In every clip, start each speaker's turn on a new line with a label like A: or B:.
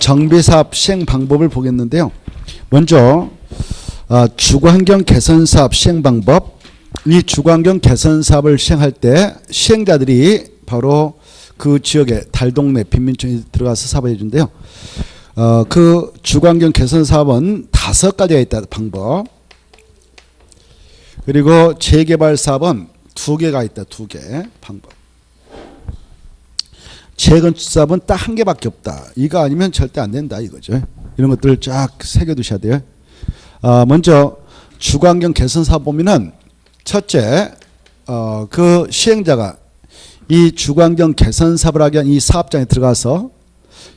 A: 정비사업 시행 방법을 보겠는데요. 먼저 주거환경 개선사업 시행 방법. 이 주거환경 개선사업을 시행할 때 시행자들이 바로 그 지역에 달동네 빈민촌에 들어가서 사업해 준대요. 그 주거환경 개선사업은 5가지가 있다. 방법. 그리고 재개발 사업은 2개가 있다. 2개 방법. 재건축 사업은 딱 1개밖에 없다. 이거 아니면 절대 안 된다 이거죠. 이런 것들을 쫙 새겨두셔야 돼요. 먼저 주거환경 개선 사업 보면은 첫째 그 시행자가 이 주거환경 개선 사업을 하기 위한 이 사업장에 들어가서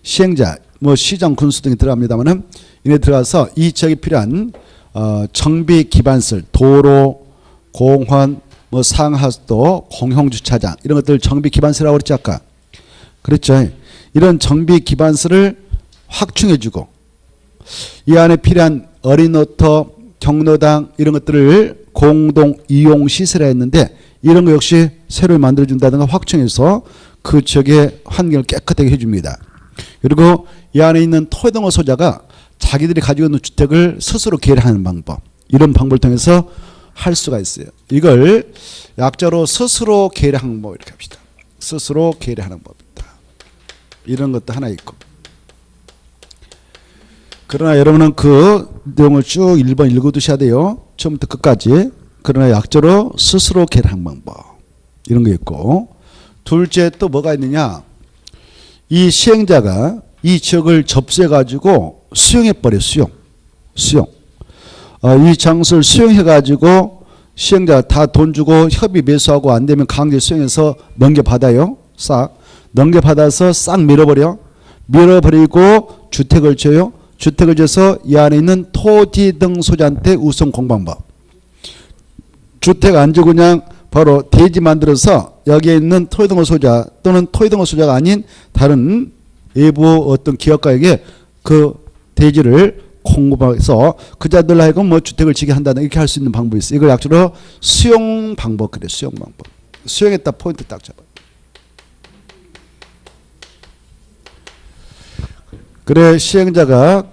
A: 시행자 뭐 시정 군수 등이 들어갑니다만은 이에 들어가서 이 지역에 필요한 정비 기반시설 도로 공원 뭐 상하수도 공용주차장 이런 것들 정비 기반시설이라고 그랬지 아까. 그렇죠. 이런 정비 기반시설을 확충해주고 이 안에 필요한 어린오토, 경로당 이런 것들을 공동 이용 시설에 했는데 이런 거 역시 새로 만들어준다든가 확충해서 그 지역의 환경을 깨끗하게 해줍니다. 그리고 이 안에 있는 토지등록 소자가 자기들이 가지고 있는 주택을 스스로 계량하는 방법 이런 방법을 통해서 할 수가 있어요. 이걸 약자로 스스로 계량하는 법 이렇게 합시다. 스스로 계량하는 법이다. 이런 것도 하나 있고. 그러나 여러분은 그 내용을 쭉 1번 읽어두셔야 돼요. 처음부터 끝까지. 그러나 약자로 스스로 계량하는 방법 이런 게 있고. 둘째 또 뭐가 있느냐. 이 시행자가 이 지역을 접수해 가지고 수용해 버려. 수용. 이 장소를 수용해 가지고 시행자가 다 돈 주고 협의 매수하고 안 되면 강제 수용해서 넘겨받아요. 싹 넘겨받아서 싹 밀어버리고 주택을 줘요. 주택을 줘서 이 안에 있는 토지 등 소유자한테 우선 공방법. 주택 안 주고 그냥 바로 대지 만들어서 여기에 있는 토지 등 소유자 또는 토지 등 소유자가 아닌 다른 외부 어떤 기업가에게 그 대지를 공급해서 그자들 하여금 뭐 주택을 지게 한다든 이렇게 할 수 있는 방법이 있어요. 이걸 약자로 수용 방법 그래. 수용 방법. 수용했다 포인트 딱 잡아요. 그래 시행자가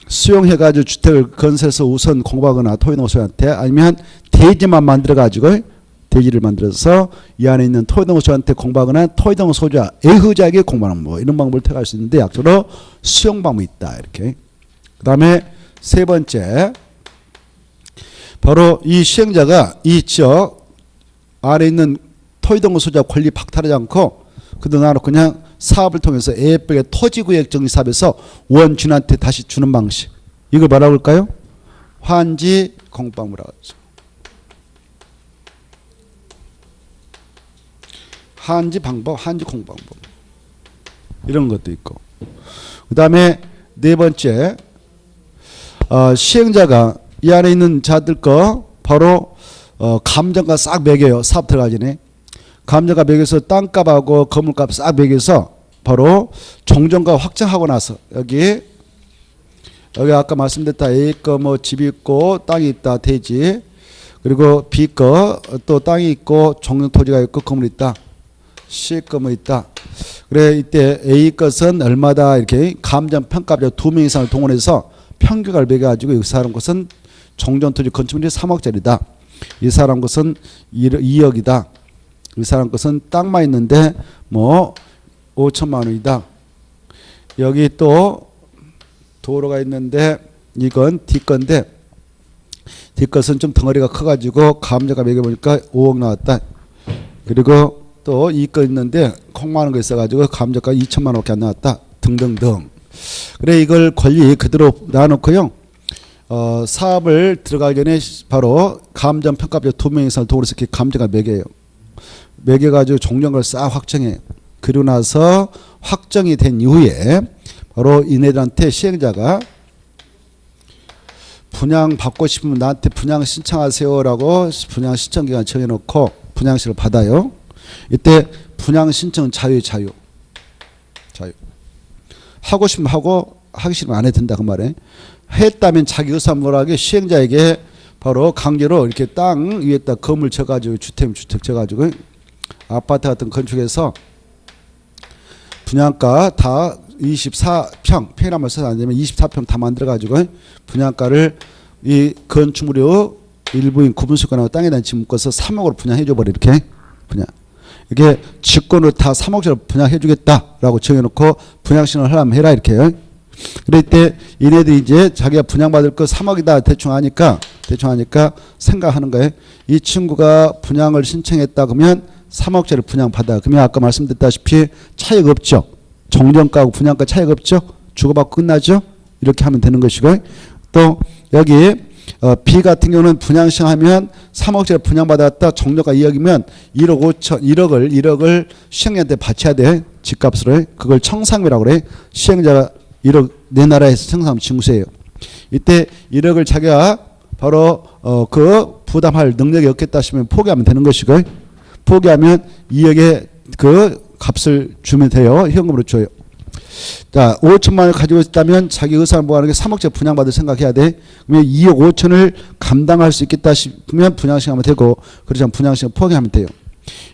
A: 수용해가지고 주택을 건설해서 우선 공급하거나 토지농소한테 아니면 대지만 만들어가지고 대지를 만들어서 이 안에 있는 토지농소한테 공급하거나 토지농소자 애후자에게 공급하는 뭐 이런 방법을 택할 수 있는데 약적으로 수용 방법이 있다 이렇게. 그 다음에 세 번째 바로 이 시행자가 이 지역 안에 있는 토지농소자 권리 박탈하지 않고 그도 나로 그냥 사업을 통해서 예쁘게 토지구역 정리사업에서 원주민한테 다시 주는 방식. 이걸 뭐라고 할까요? 환지 공방부라고 하죠. 환지 방법, 환지 공방법. 이런 것도 있고. 그 다음에 네 번째, 시행자가 이 안에 있는 자들 거 바로 감정가 싹 매겨요. 사업 들어가기 전에. 감정가 매겨서 땅값하고 건물값 싹 매겨서 바로 종전가 확정하고 나서 여기 아까 말씀드렸다 A 거 뭐 집이 있고 땅이 있다 대지 그리고 B 거 또 땅이 있고 종전 토지가 있고 건물이 있다 C 거 뭐 있다 그래 이때 A 것은 얼마다 이렇게 감정 평가표 2명 이상을 동원해서 평균가를 매겨가지고 이 사람 것은 종전 토지 건축물이 3억짜리다 이 사람 것은 2억이다 이 사람 것은 땅만 있는데 뭐 5천만 원이다. 여기 또 도로가 있는데 이건 뒷건데 뒷것은 좀 덩어리가 커가지고 감정가 매겨보니까 5억 나왔다. 그리고 또 이 거 있는데 콩만한 거 있어가지고 감정가 2천만 원밖에 안 나왔다. 등등등. 그래 이걸 권리 그대로 놔놓고요. 사업을 들어가기 전에 바로 감정평가표 2명 이상 도로에서 이렇게 감정가 매겨요. 매겨가지고 종전을 싹 확정해. 그리고 나서 확정이 된 이후에 바로 이네들한테 시행자가 분양 받고 싶으면 나한테 분양 신청하세요라고 분양 신청 기간 정해놓고 분양식을 받아요. 이때 분양 신청은 자유. 하고 싶으면 하고 하기 싫으면 안 해도 된다 그 말에. 했다면 자기 의사무락하게 시행자에게 바로 강제로 이렇게 땅 위에다 건물 져가지고 주택 져가지고 아파트 같은 건축해서 분양가 다 24평 평이라면 써서 안 되면 24평 다 만들어가지고 분양가를 이 건축물의 일부인 구분수권하고 땅에 대한 집 묶어서 3억으로 분양해줘버려. 이렇게 분양. 이게 직권으로 다 3억짜리 분양해주겠다라고 정해놓고 분양신청을 하려면 해라 이렇게. 그럴 때 얘네들이 이제 자기가 분양받을 거 3억이다 대충 하니까 생각하는 거예요. 이 친구가 분양을 신청했다 그러면 3억짜리 분양받아. 그러면 아까 말씀드렸다시피 차이가 없죠. 정정가하고 분양가 차이가 없죠. 주고받고 끝나죠. 이렇게 하면 되는 것이고, 또 여기 B 같은 경우는 분양 신청하면 3억짜리 분양받았다. 정정가 2억이면 1억 5천 1억을 시행자한테 바쳐야 돼. 집값으로. 그걸 청산비라고 그래. 시행자가 1억 내 나라에서 청산하면 징수예요. 이때 1억을 자기가 바로 그 부담할 능력이 없겠다 싶으면 포기하면 되는 것이고, 포기하면 2억의 그 값을 주면 돼요. 현금으로 줘요. 자, 5천만 원을 가지고 있다면 자기 의사를 모아하는 게 3억짜리 분양받을 생각해야 돼. 그러면 2억 5천을 감당할 수 있겠다 싶으면 분양신청하면 되고, 그렇지 않으면 분양신청 포기하면 돼요.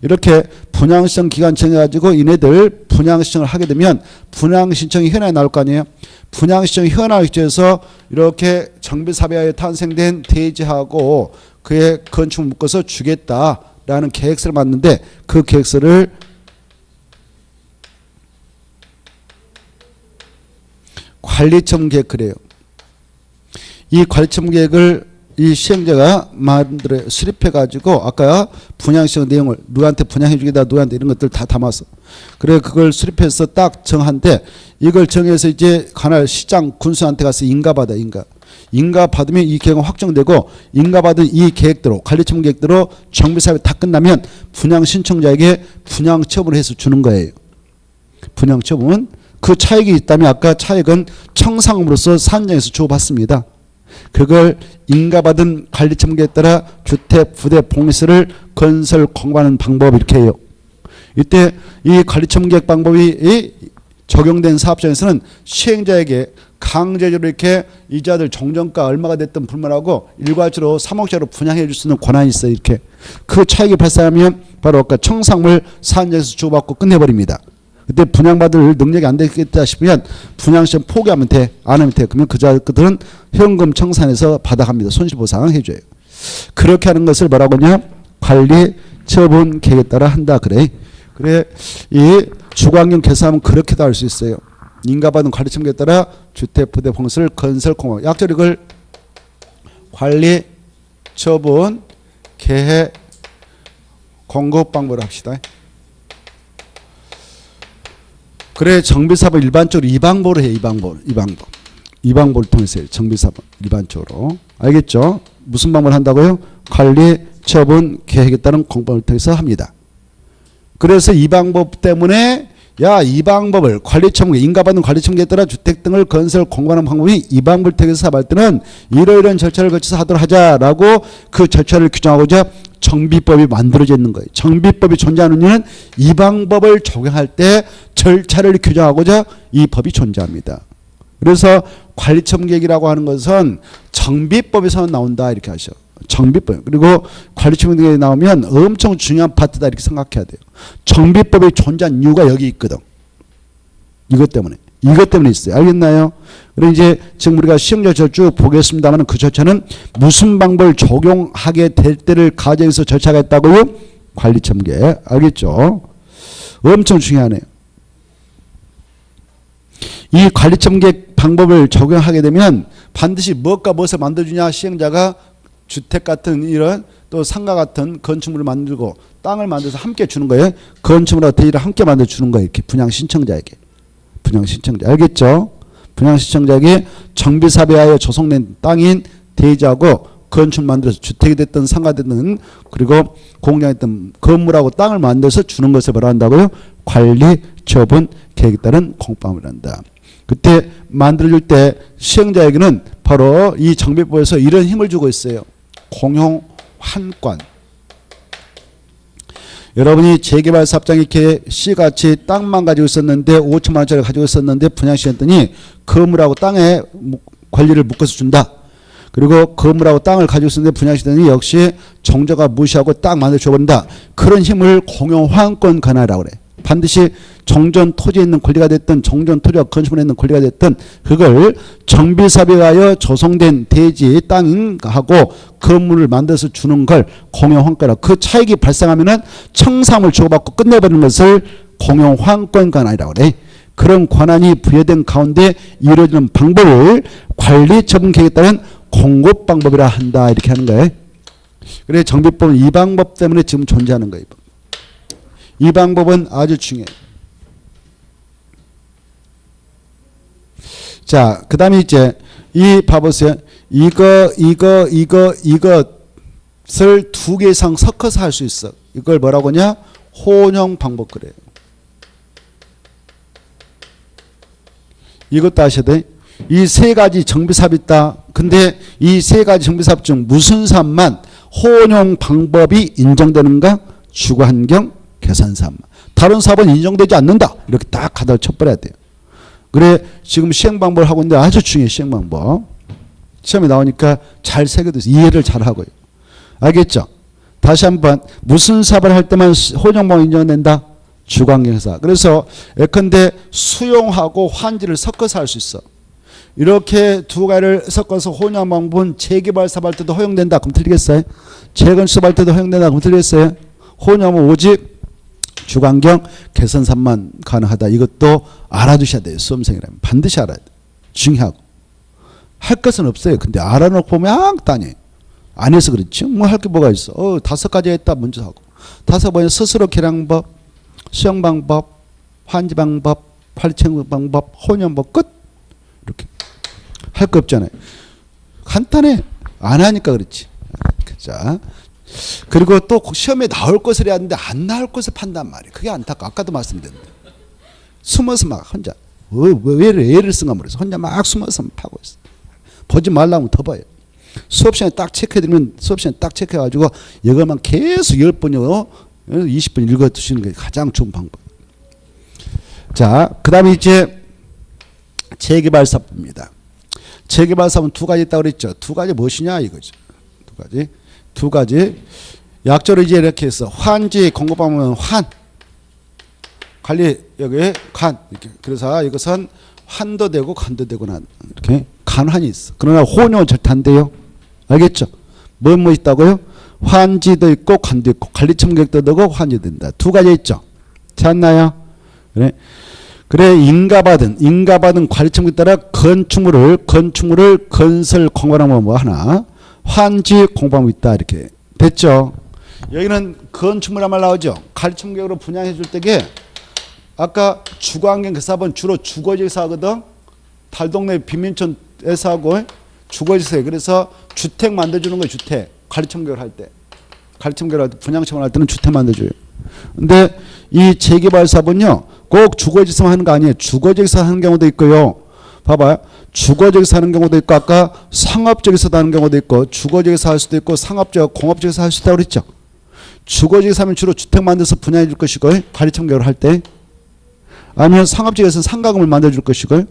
A: 이렇게 분양신청 기간 정해가지고 얘네들 분양신청을 하게 되면 분양신청이 현황에 나올 거 아니에요. 분양신청이 현황에 기초해서 이렇게 정비사업에 탄생된 대지하고 그의 건축을 묶어서 주겠다라는 계획서를 만드는데, 그 계획서를 관리처분 계획 그래요. 이 관리처분 계획을 이 시행자가 만들어 수립해 가지고 아까 분양시청 내용을 누구한테 분양해 주겠다, 누구한테 이런 것들 다 담았어. 그래 그걸 수립해서 딱 정한데, 이걸 정해서 이제 관할 시장 군수한테 가서 인가받아. 인가 받으면 이 계획은 확정되고, 인가받은 이 계획대로 관리처분 계획대로 정비사업이 다 끝나면 분양 신청자에게 분양 처분을 해서 주는 거예요. 분양 처분. 그 차익이 있다면 아까 차익은 청산금으로서 산정해서 주고받습니다. 그걸 인가받은 관리처분계에 따라 주택, 부대, 복리스를 건설, 공부하는 방법 이렇게 해요. 이때 이 관리처분계획 방법이 적용된 사업장에서는 시행자에게 강제적으로 이렇게 이자들 정정가 얼마가 됐든 불문하고 일괄적으로 3억짜리로 분양해 줄 수 있는 권한이 있어요. 이렇게 그 차익이 발생하면 바로 아까 청산물 산정해서 주고받고 끝내버립니다. 그때 분양받을 능력이 안 되겠다 싶으면 분양시청 포기하면 돼. 안 하면 돼. 그러면 그들은 현금 청산해서 받아갑니다. 손실보상 해줘요. 그렇게 하는 것을 뭐라고 하냐? 관리 처분 계획에 따라 한다 그래. 그래 이 주거환경 개선하면 그렇게도 할 수 있어요. 인가받은 관리처분 계획에 따라 주택, 부대, 봉수를 건설, 공업. 약절 이걸 관리 처분 계획 공급 방법으로 합시다. 그래 정비사업을 일반적으로 이 방법으로 해. 이 방법을 통해서 해요. 정비사업 일반적으로. 알겠죠? 무슨 방법을 한다고요? 관리 처분 계획에 따른 공법을 통해서 합니다. 그래서 이 방법 때문에 이 방법을 관리처분 인가받은 관리처분에 따라 주택 등을 건설 공부하는 방법이 이 방법을 통해서 사업할 때는 이러이러한 절차를 거쳐서 하도록 하자라고 그 절차를 규정하고자 정비법이 만들어져 있는 거예요. 정비법이 존재하는 이유는 이 방법을 적용할 때 절차를 규정하고자 이 법이 존재합니다. 그래서 관리처분계획이라고 하는 것은 정비법에서 나온다 이렇게 하셔. 정비법. 그리고 관리처분계획이 나오면 엄청 중요한 파트다 이렇게 생각해야 돼요. 정비법이 존재한 이유가 여기 있거든. 이것 때문에 있어요. 알겠나요? 그리고 이제 지금 우리가 시행자 절차 쭉 보겠습니다만 그 절차는 무슨 방법을 적용하게 될 때를 가정해서 절차가 있다고요? 관리처분계획. 알겠죠? 엄청 중요하네요. 이 관리처분계획 방법을 적용하게 되면 반드시 무엇을 만들어주냐? 시행자가 주택 같은 이런 또 상가 같은 건축물을 만들고 땅을 만들어서 함께 주는 거예요. 건축물과 대지를 함께 만들어 주는 거예요. 이렇게 분양 신청자에게. 알겠죠? 분양 신청자에게 정비사업에 하여 조성된 땅인 대지하고 건축 만들어서 주택이 됐든 상가 됐든 그리고 공장했던 건물하고 땅을 만들어서 주는 것을 뭐라 한다고요? 관리 처분 계획에 따른 공법을 한다. 그때 만들어줄 때 시행자에게는 바로 이 정비법에서 이런 힘을 주고 있어요. 공용 환권. 여러분이 재개발 사업장에 이렇게 C같이 땅만 가지고 있었는데 5천만 원짜리 가지고 있었는데 분양시했더니 건물하고 땅에 관리를 묶어서 준다. 그리고 건물하고 땅을 가지고 있었는데 분양시했더니 역시 정저가 무시하고 땅 만들어 줘버린다. 그런 힘을 공용 환권 권한이라고 그래. 반드시 정전 토지에 있는 권리가 됐든 정전 토지와 건축물에 있는 권리가 됐든 그걸 정비사업에 의하여 조성된 대지 땅하고 건물을 만들어서 주는 걸 공용환권이라고. 그 차익이 발생하면은 청산을 주고받고 끝내버리는 것을 공용환권 권한이라고 그래. 그런 권한이 부여된 가운데 이루어지는 방법을 관리처분 계획에 따른 공급 방법이라 한다. 이렇게 하는 거예요. 그래 정비법은 이 방법 때문에 지금 존재하는 거예요. 이 방법은 아주 중요해요. 자, 그 다음에 이제 이 봐보세요. 이것을 두 개 이상 섞어서 할 수 있어. 이걸 뭐라고 하냐? 혼용 방법 그래요. 이것도 아셔야 돼. 이 세 가지 정비사업이 있다. 근데 이 세 가지 정비사업 중 무슨 사업만 혼용 방법이 인정되는가? 주거환경 개선사업만. 다른 사업은 인정되지 않는다. 이렇게 딱 가닥을 쳐버려야 돼요. 그래 지금 시행방법을 하고 있는데 아주 중요해. 시행방법. 시험에 나오니까 잘 새겨두세요. 이해를 잘하고요. 알겠죠? 다시 한번 무슨 사업을 할 때만 혼용 방법 인정된다? 주거환경사. 그래서 예컨대 수용하고 환지를 섞어서 할 수 있어. 이렇게 두 가지를 섞어서 혼용 방법은 재개발 사업 할 때도 허용된다. 그럼 틀리겠어요? 재건축 할 때도 허용된다. 그럼 틀리겠어요? 혼용은 오직 주거환경 개선사업만 가능하다. 이것도 알아두셔야 돼요. 수험생이라면 반드시 알아야 돼요. 중요하고 할 것은 없어요. 근데 알아놓고 보면 아무것도 안 해서 그렇지. 뭐 할 게 뭐가 있어. 5가지 했다 먼저 하고. 5번에 스스로 계량법, 수용방법, 환지방법, 관리청방법, 혼용법 끝. 이렇게 할 거 없잖아요. 간단해. 안 하니까 그렇지. 자, 그리고 또 시험에 나올 것을 해야 하는데 안 나올 것을 판단 말이에요. 그게 안타까워. 아까도 말씀드렸는데 숨어서 막 혼자 왜 애를 쓴가 모르겠어. 혼자 막 숨어서 파고 있어. 보지 말라면 더 봐요. 수업 시간에 딱 체크해드리면 수업 시간에 딱 체크해가지고 이것만 계속 10번이요 20번 읽어두시는 게 가장 좋은 방법. 자, 그 다음에 이제 재개발사업입니다. 재개발사업은 두 가지 있다고 그랬죠. 두 가지 무엇이냐 이거죠. 두 가지. 약조로 이제 이렇게 해서 환지 공급하면 관리 여기 관 이렇게. 그래서 이것은 환도 되고 간도 되고 이렇게 간환이 있어. 그러나 혼용은 절대 안 돼요. 알겠죠? 뭐 있다고요? 환지도 있고 관도 있고 관리청객도 되고 환지 된다. 두 가지 있죠. 찾나요? 그래 인가받은 관리청객 따라 건축물을 건설 공부하면 뭐 하나 환지 공부하고 있다. 이렇게 됐죠. 여기는 건축물이란 말 나오죠. 관리청객으로 분양해 줄 때게 아까 주거환경 사업은 주로 주거지에서 하거든. 달동네 빈민촌에서 하고 주거지에서 해. 그래서 주택 만들어주는 거예요. 주택. 관리청객을 할 때. 관리청객을 할 때 분양청을 할 때는 주택 만들어줘요. 근데 이 재개발 사업은요. 꼭 주거지에서 하는 거 아니에요. 주거지에서 하는 경우도 있고요. 봐봐요. 주거지에서 하는 경우도 있고 아까 상업지에서도 하는 경우도 있고 주거지에서 할 수도 있고 상업지와 공업지에서 할 수 있다고 그랬죠. 주거지에서 하면 주로 주택 만들어서 분양해 줄 것이고 관리청객을 할 때 아니면 상업지에서는 상가금을 만들어줄 것이고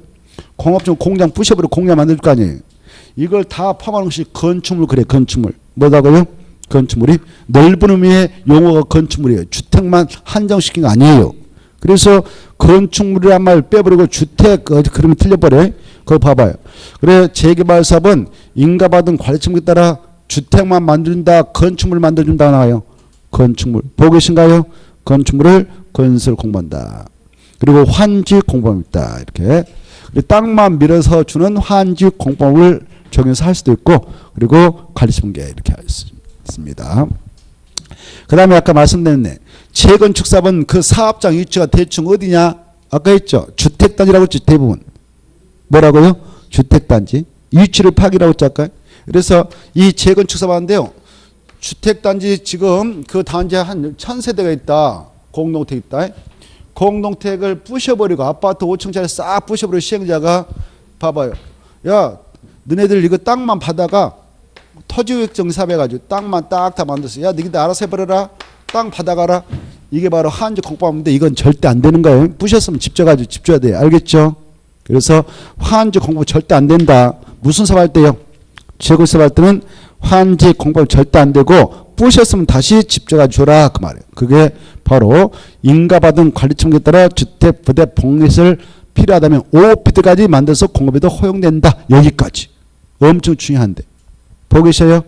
A: 공업지는 공장 부셔버리고 공장 만들 거 아니에요. 이걸 다 포함하는 것이 건축물 그래. 건축물. 뭐라고요? 건축물이 넓은 의미의 용어가 건축물이에요. 주택만 한정시킨 거 아니에요. 그래서 건축물이란 말 빼버리고 주택 그러면 틀려버려요. 그거 봐봐요. 그래 재개발 사업은 인가받은 관리청에 따라 주택만 만든다 건축물 만들어준다 나와요. 건축물. 보고 계신가요? 건축물을 건설 공부한다. 그리고 환지 공법이 있다. 이렇게 땅만 밀어서 주는 환지 공법을 적용해서 할 수도 있고 그리고 관리청계 이렇게 할 수 있습니다. 그 다음에 아까 말씀드렸네. 재건축 사업은 그 사업장 위치가 대충 어디냐? 아까 했죠. 주택단지라고 했죠. 대부분. 뭐라고요? 주택단지. 위치를 파악이라고 했죠. 아까. 그래서 이 재건축 사업 하는데요. 주택단지 지금 그 단지에 한 1000세대가 있다. 공동택 있다. 공동택을 부셔버리고 아파트 5층짜리 싹 부셔버리고 시행자가 봐봐요. 야 너네들 이거 땅만 받아가 토지유익정 사업해가지고 땅만 딱 다 만들었어. 야 너희들 알아서 해버려라. 땅 받아가라. 이게 바로 한지 공법인데 이건 절대 안 되는 거예요. 부셨으면 집 져가지고 집 줘야 돼요. 알겠죠? 그래서 환지 공법 절대 안 된다. 무슨 사업 할 때요? 재건축 할 때는 환지 공법 절대 안 되고 부셨으면 다시 집주가 주라 그 말이에요. 그게 바로 인가받은 관리청에 따라 주택 부대 복리를 필요하다면 5피트까지 만들어서 공급에도 허용된다. 여기까지. 엄청 중요한데. 보고 계셔요?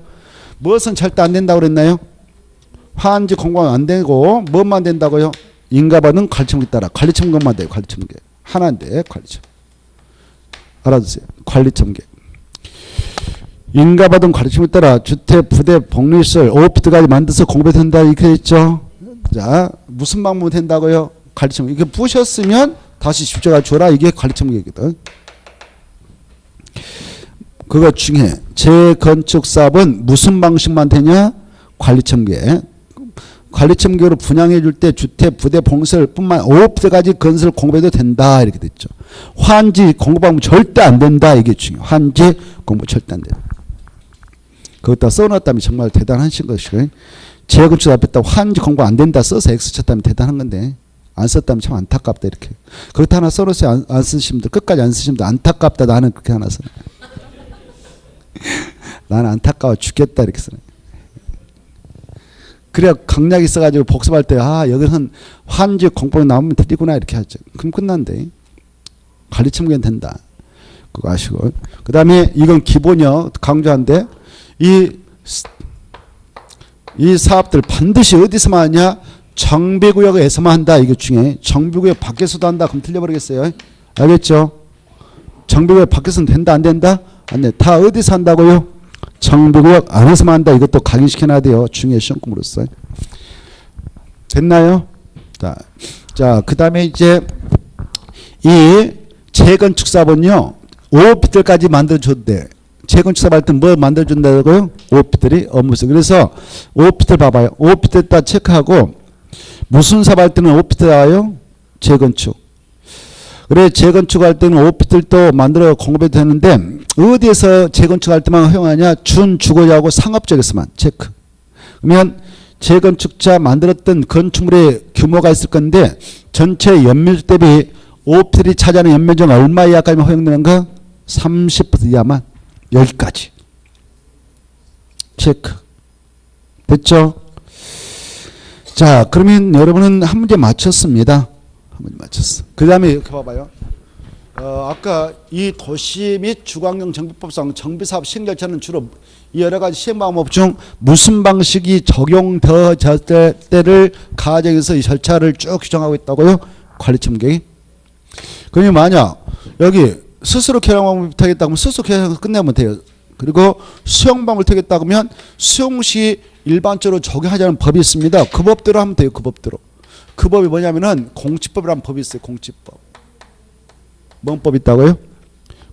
A: 무엇은 절대 안 된다고 그랬나요? 화한지 공급은 안 되고 뭐만 된다고요? 인가받은 관리청에 따라. 관리청만 돼요. 관리청계. 하나인데 관리청. 알아두세요. 관리청계. 인가받은 관리청에 따라 주택 부대 복리시설 5피트까지 만들어서 공급이 된다 이렇게 했죠. 자, 무슨 방법이 된다고요? 관리청. 이게 부셨으면 다시 집주가 줘라. 이게 관리청계거든. 그거 중에 재건축 사업은 무슨 방식만 되냐? 관리청계. 관리청계로 분양해 줄 때 주택 부대 봉설 뿐만 5피트까지 건설 공급해도 된다 이렇게 됐죠. 환지 공급하면 절대 안 된다 이게 중요해요. 환지 공급 절대 안 된다. 그것다 써놨다면 정말 대단하신 것이고요. 재건축 앞에다 환지 공급 안 된다 써서 X 쳤다면 대단한 건데 안 썼다면 참 안타깝다 이렇게. 그것도 하나 써놓으세요. 안 쓰시면 끝까지 안 쓰시면 안타깝다. 나는 그렇게 하나 써요. 나는 안타까워 죽겠다 이렇게 써요. 그래야 강약이 있어가지고 복습할 때 여기는 환지 공법이 나오면 드리구나 이렇게 하죠. 그럼 끝난대. 관리청계는 된다. 그거 아시고. 그 다음에 이건 기본이요. 강조한데 이 사업들 반드시 어디서만 하냐? 정비구역에서만 한다. 이게 중에 정비구역 밖에서도 한다. 그럼 틀려버리겠어요. 알겠죠? 정비구역 밖에서는 된다 안 된다? 안 돼. 다 어디서 한다고요? 정비구역 안에서만 한다. 이것도 각인시켜놔야 돼요. 중요해 시험금으로서. 됐나요? 자, 그 다음에 이제 이 재건축 사업은요. 5피트까지 만들어줘도 돼. 재건축 사업 할 때 뭐 만들어준다고요? 5피트들이 업무수. 그래서 5피트 봐봐요. 5피트 딱 체크하고 무슨 사업 할 때는 5피트 나와요? 재건축. 그래 재건축할 때는 5피트를 또 만들어 공급해도 되는데 어디에서 재건축할 때만 허용하냐? 준주거지하고 상업적에서만 체크. 그러면 재건축자 만들었던 건축물의 규모가 있을 건데 전체 연면적 대비 5피트를 차지하는 연면적 얼마 이하까지만 허용되는가? 30% 이하만. 여기까지. 체크. 됐죠? 자, 그러면 여러분은 한 문제 맞췄습니다. 한 문제 맞췄어. 그 다음에 이렇게 봐봐요. 아까 이 도시 및 주거환경 정비법상 정비사업 시행 절차는 주로 이 여러 가지 시행 방법 중 무슨 방식이 적용될 때를 가정해서 이 절차를 쭉 규정하고 있다고요? 관리청계획이. 그러면 만약 여기 스스로 개량 방법을 택했다고 하면 스스로 개량해서 끝내면 돼요. 그리고 수용 방법을 택했다고 하면 수용 시 일반적으로 적용하자는 법이 있습니다. 그 법대로 하면 돼요. 그 법대로. 그 법이 뭐냐면은 공지법이라는 법이 있어요. 공지법. 뭔 법이 있다고요?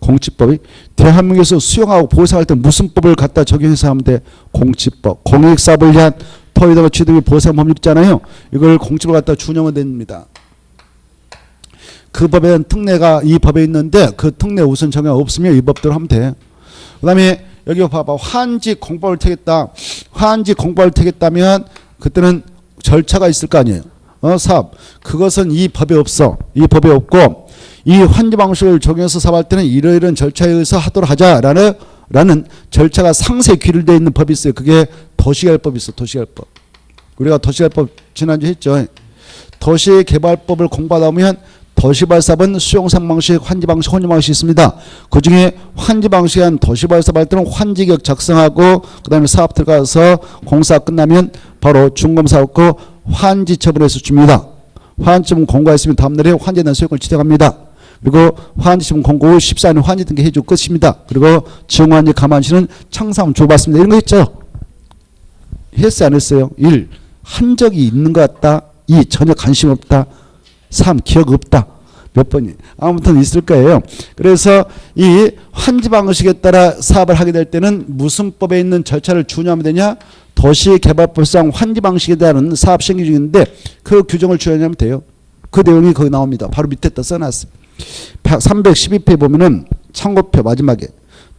A: 공지법이. 대한민국에서 수용하고 보상할 때 무슨 법을 갖다 적용해서 하면 돼? 공지법. 공익사업을 위한 토의도가 취득의 보상 법률 있잖아요. 이걸 공지법을 갖다 준용하면 됩니다. 그 법에는 특례가 이 법에 있는데 그 특례 우선 적용 없으면 이 법대로 하면 돼. 그 다음에 여기 봐봐. 환지 공법을 택했다. 환지 공법을 택했다면 그때는 절차가 있을 거 아니에요. 사업. 그것은 이 법에 없어. 이 법에 없고 이 환지 방식을 적용해서 사업할 때는 이러이러한 절차에 의해서 하도록 하자라는 절차가 상세히 규율되어 있는 법이 있어요. 그게 도시개발법이 있어. 도시개발법. 우리가 도시개발법 지난주 했죠. 도시개발법을 공부하다 보면 도시발사업은 수용상 방식, 환지 방식, 혼용 방식이 있습니다. 그 중에 환지 방식은 도시발사업 할 때는 환지계획 작성하고 그 다음에 사업 들어가서 공사 끝나면 바로 준공사업고 환지 처분해서 줍니다. 환지 처분 공고했으면 다음날에 환지에 대한 수용을 취득합니다. 그리고 환지 처분 공고 후 14일 환지 등기 해주고 끝입니다. 그리고 지용환지 감안시는 청사함 줘봤습니다. 이런 거 했죠. 했어요 안 했어요? 1. 한 적이 있는 것 같다. 2. 전혀 관심 없다. 3. 기억 없다. 몇 번이 아무튼 있을 거예요. 그래서 이 환지 방식에 따라 사업을 하게 될 때는 무슨 법에 있는 절차를 준용하면 되냐? 도시개발법상 환지 방식에 대한 사업 시행 중인데 그 규정을 준용하면 돼요. 그 내용이 거기 나옵니다. 바로 밑에다 써놨어요. 312페이지 보면은 참고표 마지막에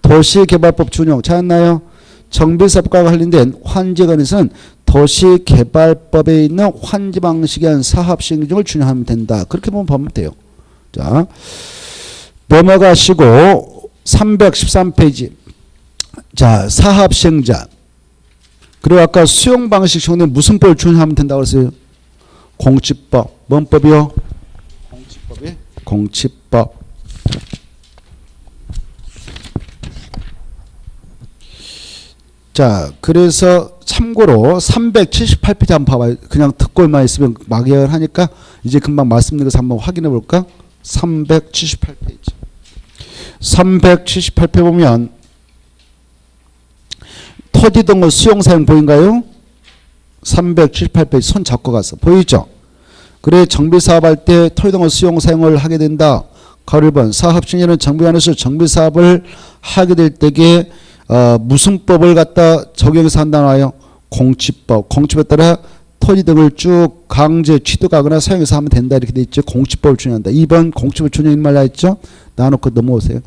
A: 도시개발법 준용 찾았나요? 정비사업과 관련된 환지에 관해서는 도시개발법에 있는 환지 방식에 대한 사업 시행 규정을 준용하면 된다. 그렇게 보면 돼요. 자, 넘어가시고 313페이지. 자, 사업 시행자. 그리고 아까 수용 방식 시험에 무슨 법을 준용하면 된다고 그랬어요? 공치법. 뭔 법이요? 공치법이? 공치법. 자, 그래서 참고로 378페이지 한번 봐봐요. 그냥 듣고만 있으면 막연하니까 이제 금방 말씀드린 것을 한번 확인해 볼까? 378페이지. 378페이지 보면 토지등록 수용사용 보인가요? 378페이지 손 잡고 가서 보이죠? 그래 정비사업할 때 토지등록 수용사용을 하게 된다. 가로 1번 사업시행자는 정비관에서 정비사업을 하게 될 때에 무슨 법을 갖다 적용해서 한다 나와요? 공치법. 공치법에 따라 토지 등을 쭉 강제 취득하거나 사용해서 하면 된다 이렇게 돼 있죠. 공치법을 준용한다. 2번 공치법 준용 말 나있죠? 나눠놓고 넘어오세요.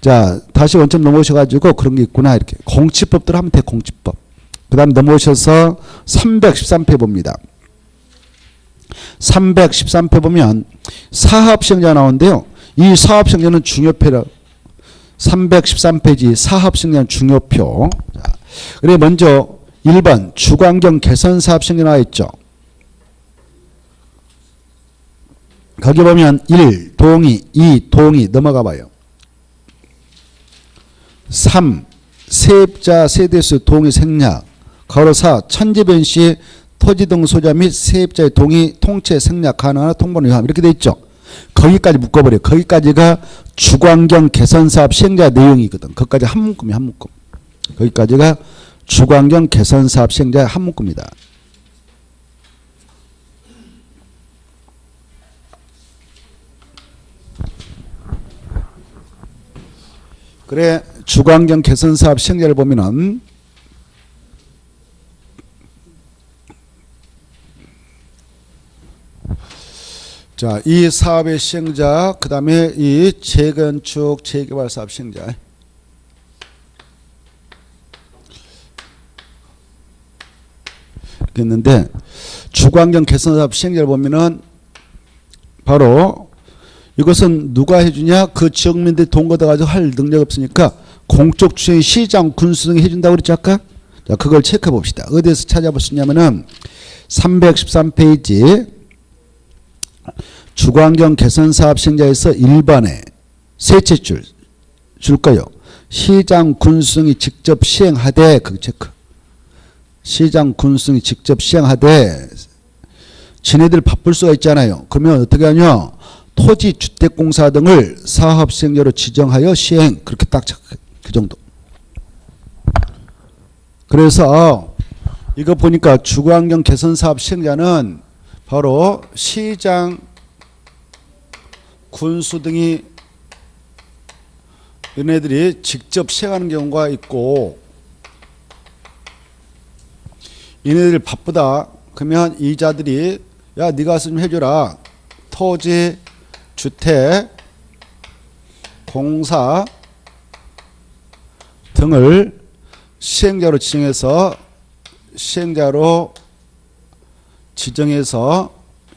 A: 자, 다시 원점 넘어오셔가지고 그런 게 있구나 이렇게. 공치법대로 하면 돼. 공치법. 그 다음 넘어오셔서 313페 봅니다. 313페 보면 사업시행자 나오는데요. 이 사업시행자는 중요표라. 313페이지 사업시행자 중요표. 자, 그래 먼저 1번 주거환경 개선 사업시행자 나와 있죠. 거기 보면 1. 동의, 2. 동의 넘어가 봐요. 3. 세입자 세대수 동의 생략. 가로 4. 천지변 시 토지 등 소유자 및 세입자의 동의 통채 생략 가능하나 통보는 위함 이렇게 돼 있죠. 거기까지 묶어버려요. 거기까지가 주거환경 개선사업 시행자 내용이거든. 거기까지 한 문구입니다. 한 문구. 거기까지가 주거환경 개선사업 시행자 한 문구입니다. 그래 주거환경 개선사업 시행자를 보면은 자, 이 사업의 시행자, 그 다음에 이 재건축, 재개발 사업 시행자. 이렇게 있는데, 주거환경 개선 사업 시행자를 보면은 바로 이것은 누가 해주냐? 그 지역민들이 돈 걷어가지고 할 능력이 없으니까 공적 주체 시장, 군수 등이 해준다고 그랬지 아까? 자, 그걸 체크해 봅시다. 어디에서 찾아볼 수 있냐면은 313페이지 주거환경 개선사업 시행자에서 1번에 셋째 줄 거요. 시장 군수등이 직접 시행하되 그 체크. 시장 군수등이 직접 시행하되 지네들 바쁠 수가 있잖아요. 그러면 어떻게 하냐? 토지주택공사 등을 사업 시행자로 지정하여 시행. 그렇게 딱 그 정도. 그래서 이거 보니까 주거환경 개선사업 시행자는 바로 시장 군수 등이 얘네들이 직접 시행하는 경우가 있고 얘네들 바쁘다 그러면 이자들이 야 네가 좀 해줘라. 토지 주택 공사 등을 시행자로 지정해서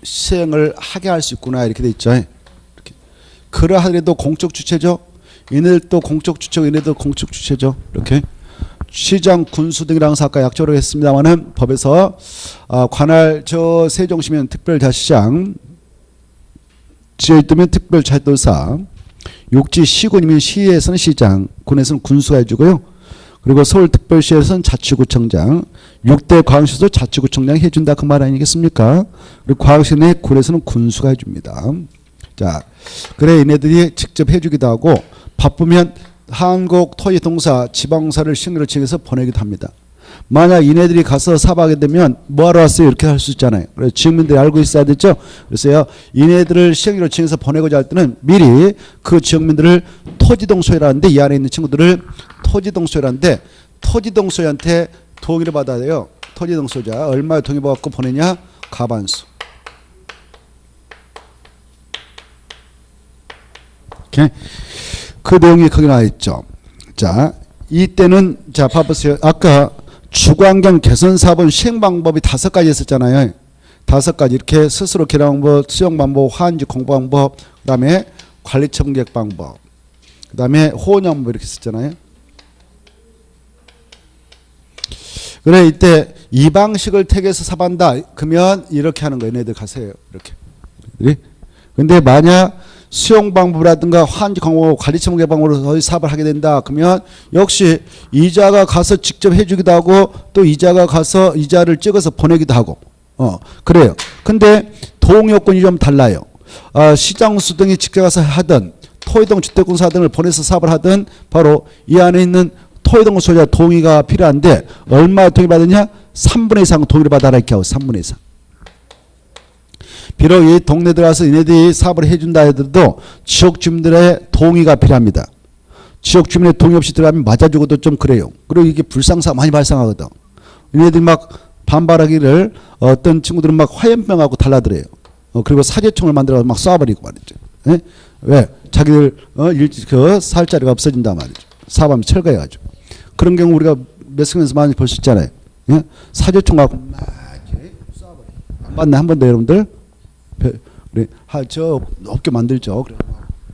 A: 시행을 하게 할 수 있구나 이렇게 돼 있죠. 이렇게. 그러하더라도 공적 주체죠. 얘네들도 공적 주체고 얘네도 공적 주체죠. 이렇게 시장 군수 등이랑 아까 약조를 했습니다만은 법에서 관할 저 세종시면 특별자치장, 지어있다면 특별자치도사, 육지 시군이면 시에서는 시장, 군에서는 군수가 해주고요. 그리고 서울특별시에서는 자치구청장, 6대 광역시도 자치구청장이 해준다 그 말 아니겠습니까? 그리고 광역시 내 군에서는 군수가 해줍니다. 자, 그래 얘네들이 직접 해주기도 하고 바쁘면 한국토지동사 지방사를 시행자로 지정해서 보내기도 합니다. 만약 얘네들이 가서 사업하게 되면 뭐하러 왔어요? 이렇게 할 수 있잖아요. 그래서 지역민들이 알고 있어야 되죠. 그래서요 얘네들을 시행자로 지정해서 보내고자 할 때는 미리 그 지역민들을 토지동소유라는데 이 안에 있는 친구들을 토지동소유라는데 토지동소유한테 동의를 받아야 돼요. 토지동소유자 얼마에 동의받고 보내냐? 가반수. 이렇게 그 내용이 거기 나와 있죠. 자, 이때는 자 봐보세요. 아까 주거환경 개선 사업은 시행 방법이 5가지 있었잖아요. 5가지 이렇게 스스로 결정 방법, 수용 방법, 화한지 공부 방법, 그다음에 관리 처분계획 방법, 그다음에 호언 방법 이렇게 있었잖아요. 그래 이때 이 방식을 택해서 사반다. 그러면 이렇게 하는 거예요. 얘네들 가세요. 이렇게. 그래? 근데 만약 수용 방법이라든가 환지 방법, 관리처 무게 방법으로 사업을 하게 된다. 그러면 역시 이자가 가서 직접 해주기도 하고 또 이자가 가서 이자를 찍어서 보내기도 하고. 그래요. 근데 동요건이 좀 달라요. 시장수 등이 직접 가서 하든 토의동 주택공사 등을 보내서 사업을 하든 바로 이 안에 있는 토의동 소유자 동의가 필요한데 얼마 동의 받느냐? 3분의 이상 동의를 받아라 이렇게 하고 3분의 이상. 비록 이 동네 들어가서 얘네들이 사업을 해준다 해도 지역 주민들의 동의가 필요합니다. 지역 주민의 동의 없이 들어가면 맞아주고도 좀 그래요. 그리고 이게 불상사가 많이 발생하거든. 얘네들이 막 반발하기를 어떤 친구들은 막 화염병하고 달라들어요. 그리고 사제총을 만들어서 막 쏴버리고 말이죠. 예? 왜? 자기들 살 자리가 없어진다 말이죠. 사업하면 철거해가지고. 그런 경우 우리가 매스컴에서 많이 볼 수 있잖아요. 예? 사제총 갖고 막 쏴버려. 안 봤네 한 번도 여러분들? 그래, 저 없게 만들죠. 그래.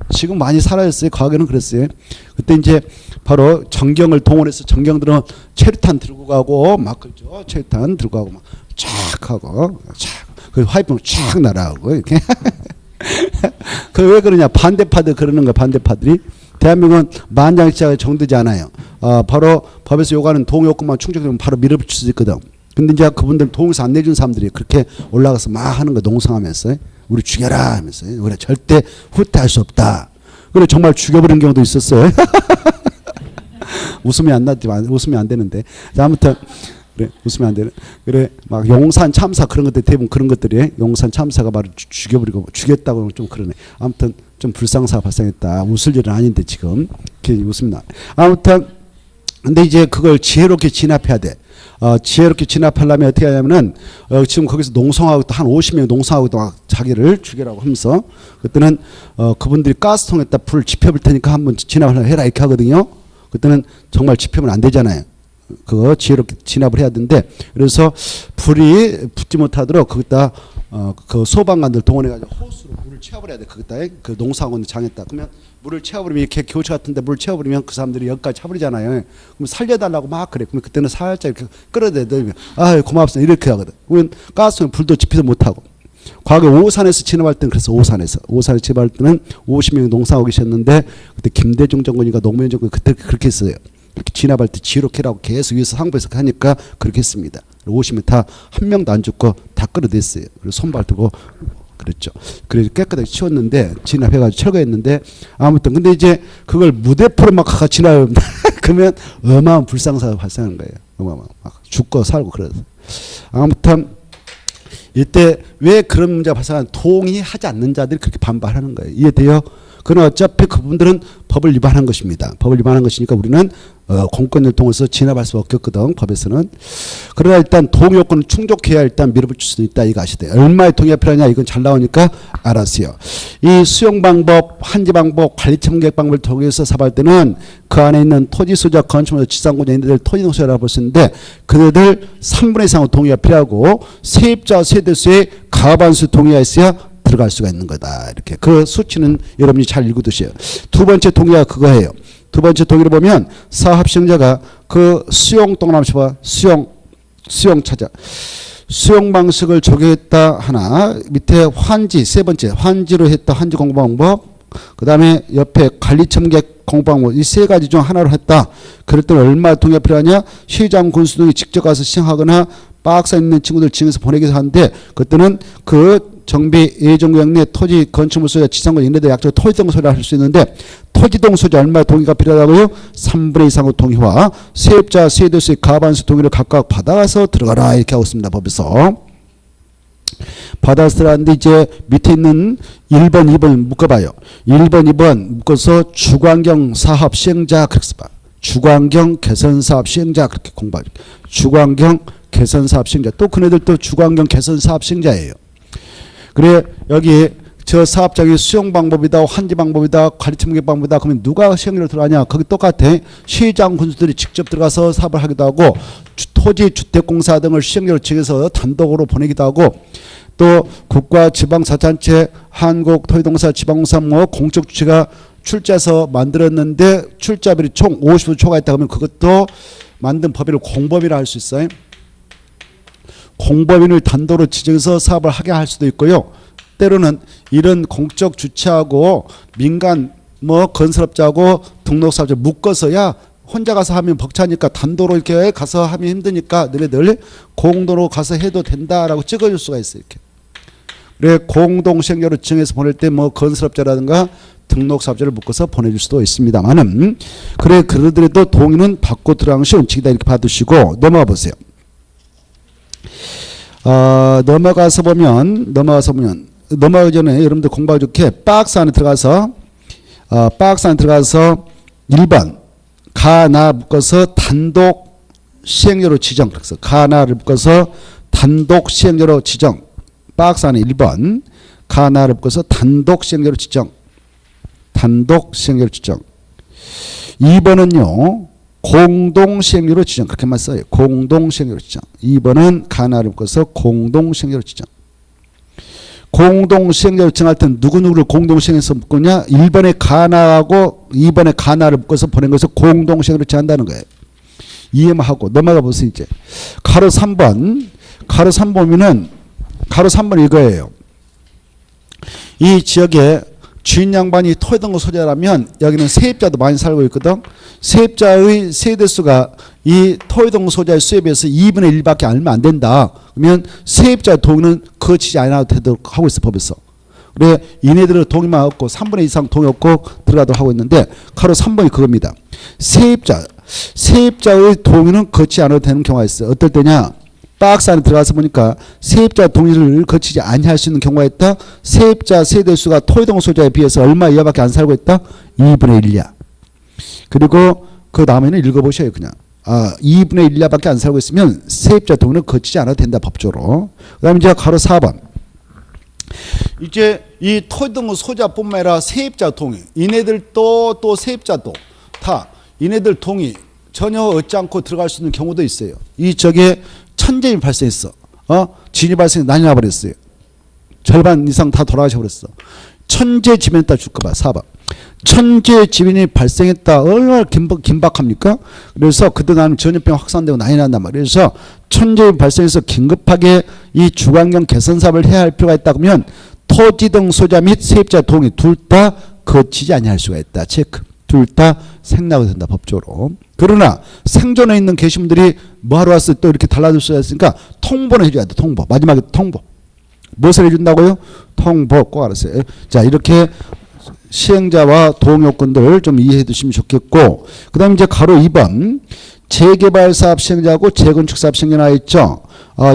A: 지금 많이 사라졌어요. 과거에는 그랬어요. 그때 이제 바로 정경을 동원해서 정경들은 체류탄 들고 가고 막 그죠. 체류탄 들고 가고 막 촥 하고 촥. 그 화이트병 촥 날아가고 이렇게. 그 왜 그러냐? 반대파들 그러는 거야. 반대파들이. 대한민국은 만장일치가 정되지 않아요. 바로 법에서 요구하는 동요건만 충족되면 바로 밀어붙일 수 있거든. 근데 이제 그분들 동의서 안 내준 사람들이 그렇게 올라가서 막 하는 거 농성하면서 우리 죽여라 하면서 우리 절대 후퇴할 수 없다. 그래 정말 죽여버린 경우도 있었어요. 웃으면 안 나지만 웃으면 안 되는데. 자, 아무튼 그래 웃으면 안 되는. 그래 막 용산 참사 그런 것들 대부분 그런 것들이 용산 참사가 바로 죽여버리고 죽였다고 좀 그러네. 아무튼 좀 불상사가 발생했다. 웃을 일은 아닌데 지금 웃으면 나. 아무튼 근데 이제 그걸 지혜롭게 진압해야 돼. 지혜롭게 진압하려면 어떻게 하냐면은 지금 거기서 농성하고 또 한 50명 농성하고 또 막 자기를 죽이라고 하면서 그때는 그분들이 가스통에다 불을 지펴볼 테니까 한번 진압을 해라 이렇게 하거든요. 그때는 정말 지펴면 안 되잖아요. 그거 지혜롭게 진압을 해야 되는데 그래서 불이 붙지 못하도록 거기다 그 소방관들 동원해가지고 호스로 물을 채워버려야 돼. 거기다 그 농사하고 장에다. 그러면 물을 채워버리면 이렇게 교차 같은데 물을 채워버리면 그 사람들이 여기까지 차버리잖아요. 그럼 살려달라고 막 그래. 그러면 그때는 살짝 이렇게 끌어대면 고맙습니다 이렇게 하거든. 그러면 가스통에 불도 지피지 못하고. 과거 오산에서 진압할 때는 그래서 오산에서 진압할 때는 50명이 농사하고 계셨는데 그때 김대중 정권이가 노무현 정권이 그때 그렇게 했어요. 이렇게 진압할 때 지혜롭게라고 계속 위에서 상부에서 하니까 그렇게 했습니다. 50명 다 한 명도 안 죽고 다 끌어냈어요. 그리고 손발 들고 그랬죠. 그래서 깨끗하게 치웠는데 진압해가지고 철거했는데 아무튼 근데 이제 그걸 무대포로 막 진압하면 그러면 어마어마한 불상사가 발생하는 거예요. 어마어마한 막 죽고 살고 그래서 아무튼 이때 왜 그런 문제가 발생하는 동의하지 않는 자들이 그렇게 반발하는 거예요. 이해돼요? 그러나 어차피 그분들은 법을 위반한 것입니다. 법을 위반한 것이니까 우리는 공권을 통해서 진압할 수 없겠거든. 법에서는. 그러나 일단 동의요건을 충족해야 일단 밀어붙일 수 있다. 이거 아시대. 얼마의 동의가 필요하냐. 이건 잘 나오니까 알았어요. 이 수용 방법, 한지 방법, 관리 청객 방법을 통해서 사업할 때는 그 안에 있는 토지 소유자, 건축물, 지상공자 인들 토지 농수라고 볼 수 있는데 그들 3분의 이상의 동의가 필요하고 세입자 세대수의 과반수 동의가 있어야 들어갈 수가 있는 거다. 이렇게. 그 수치는 여러분이 잘 읽어두세요. 두 번째 동의가 그거예요. 두 번째 동의를 보면 사업 시행자가 그 수용 동남아시 봐. 수용 찾아. 수용 방식을 적용했다 하나. 밑에 환지 세 번째 환지로 했다. 환지 공부 방법. 그 다음에 옆에 관리 첨객 공부 방법. 이 세 가지 중 하나로 했다. 그럴 때는 얼마 동의가 필요하냐. 시장 군수 등이 직접 가서 시행하거나 박사 있는 친구들 징해서 보내기 하는데 그때는 그 정비 예정구역 내 토지 건축물 소유자 지상권 얘네들 약적으로 토지동 소유를 할 수 있는데 토지동 소유자 얼마 동의가 필요하다고요? 3분의 2 이상의 동의와 세입자 세대수의 과반수 동의를 각각 받아서 들어가라 이렇게 하고 있습니다. 법에서. 받아서 들어갔는데 이제 밑에 있는 1번 2번 묶어봐요. 1번 2번 묶어서 주관경 사업 시행자 그렇게 써봐. 주관경 개선 사업 시행자 그렇게 공부하죠. 주관경 개선 사업 시행자. 또 그네들도 주관경 개선 사업 시행자예요. 그래 여기 저 사업장의 수용 방법이다 환지 방법이다 관리 첨객 방법이다 그러면 누가 시행료를 들어가냐 거기 똑같아. 시장 군수들이 직접 들어가서 사업을 하기도 하고 토지 주택공사 등을 시행료를 정해서 단독으로 보내기도 하고 또 국가 지방자치단체 한국토지동사 지방공사 뭐 공적 주체가 출자해서 만들었는데 출자비율이 총 50% 초과했다 그러면 그것도 만든 법인을 공법이라 할 수 있어요. 공법인을 단독으로 지정해서 사업을 하게 할 수도 있고요. 때로는 이런 공적 주체하고 민간 뭐 건설업자하고 등록사업자 묶어서야 혼자 가서 하면 벅차니까 단독으로 이렇게 가서 하면 힘드니까 너네들 공동으로 가서 해도 된다라고 찍어줄 수가 있어요. 이렇게. 그래 공동시행자로 지정해서 보낼 때 뭐 건설업자라든가 등록사업자를 묶어서 보내줄 수도 있습니다만은 그래 그러더라도 동의는 받고 들어가는 것이 원칙이다 이렇게 받으시고 넘어가 보세요. 넘어가서 보면 넘어가기 전에 여러분들 공부하기 좋게 박스 안에 들어가서 1번 가나 묶어서 단독 시행자로 지정. 그래서 가나를 묶어서 단독 시행자로 지정. 박스 안에 1번 가나를 묶어서 단독 시행자로 지정. 단독 시행자로 지정. 2번은요. 공동 시행자로 지정. 그렇게만 써요. 공동 시행자로 지정. 2번은 가나를 묶어서 공동 시행자로 지정. 공동 시행자로 지정할 때는 누구누구를 공동 시행해서 묶느냐? 1번에 가나하고 2번에 가나를 묶어서 보낸 것을 공동 시행으로 지정한다는 거예요. 이해만 하고 넘어가 보세요. 이제 가로 3번. 가로 3번이면 가로 3번 이거예요. 이 지역에 주인 양반이 토해등록 소재라면 여기는 세입자도 많이 살고 있거든. 세입자의 세대수가 이 토해등록 소재의 수에 비해서 2분의 1밖에 알면 안 된다. 그러면 세입자 동의는 거치지 않아도 되도록 하고 있어 법에서. 그래 이네들은 동의만 없고 3분의 2 이상 동의 없고 들어가도록 하고 있는데 가로 3번이 그겁니다. 세입자의 동의는 거치지 않아도 되는 경우가 있어요. 어떨 때냐? 박스 안에 들어가서 보니까 세입자 동의를 거치지 아니할 수 있는 경우가 있다. 세입자 세대수가 토해등록 소재에 비해서 얼마 이하밖에 안 살고 있다. 2분의 1이야. 그리고 그 다음에는 읽어보셔요. 그냥 2분의 1 이하밖에 안 살고 있으면 세입자 동의는 거치지 않아도 된다. 법적으로. 그 다음에 이제 가로 4번. 이제 이 토해등록 소재뿐만 아니라 세입자 동의. 이네들 또 세입자도 다 이네들 동의 전혀 얻지 않고 들어갈 수 있는 경우도 있어요. 이 저게 천재임이 발생했어. 진이 발생해서 난리 나버렸어요. 절반 이상 다 돌아가셔버렸어. 천재 지변에 따라 줄까 봐. 4번. 천재 지변이 발생했다. 얼마나 긴박합니까? 그래서 그때 나는 전염병 확산되고 난리 난단 말이에요. 그래서 천재임이 발생해서 긴급하게 이 주관경 개선 사업을 해야 할 필요가 있다 그러면 토지 등 소자 및 세입자 동의 둘 다 거치지 아니할 수가 있다. 체크. 둘 다 생략이 된다. 법적으로. 그러나 생존해 있는 계신 분들이 뭐하러 왔어요? 또 이렇게 달라질 수가 있으니까 통보는 해줘야 돼. 통보. 마지막에 통보. 무엇을 해준다고요? 통보. 꼭 알았어요. 자 이렇게 시행자와 동요건들 좀 이해해 두시면 좋겠고 그 다음에 이제 가로 2번 재개발사업 시행자하고 재건축사업 시행자 나와 있죠.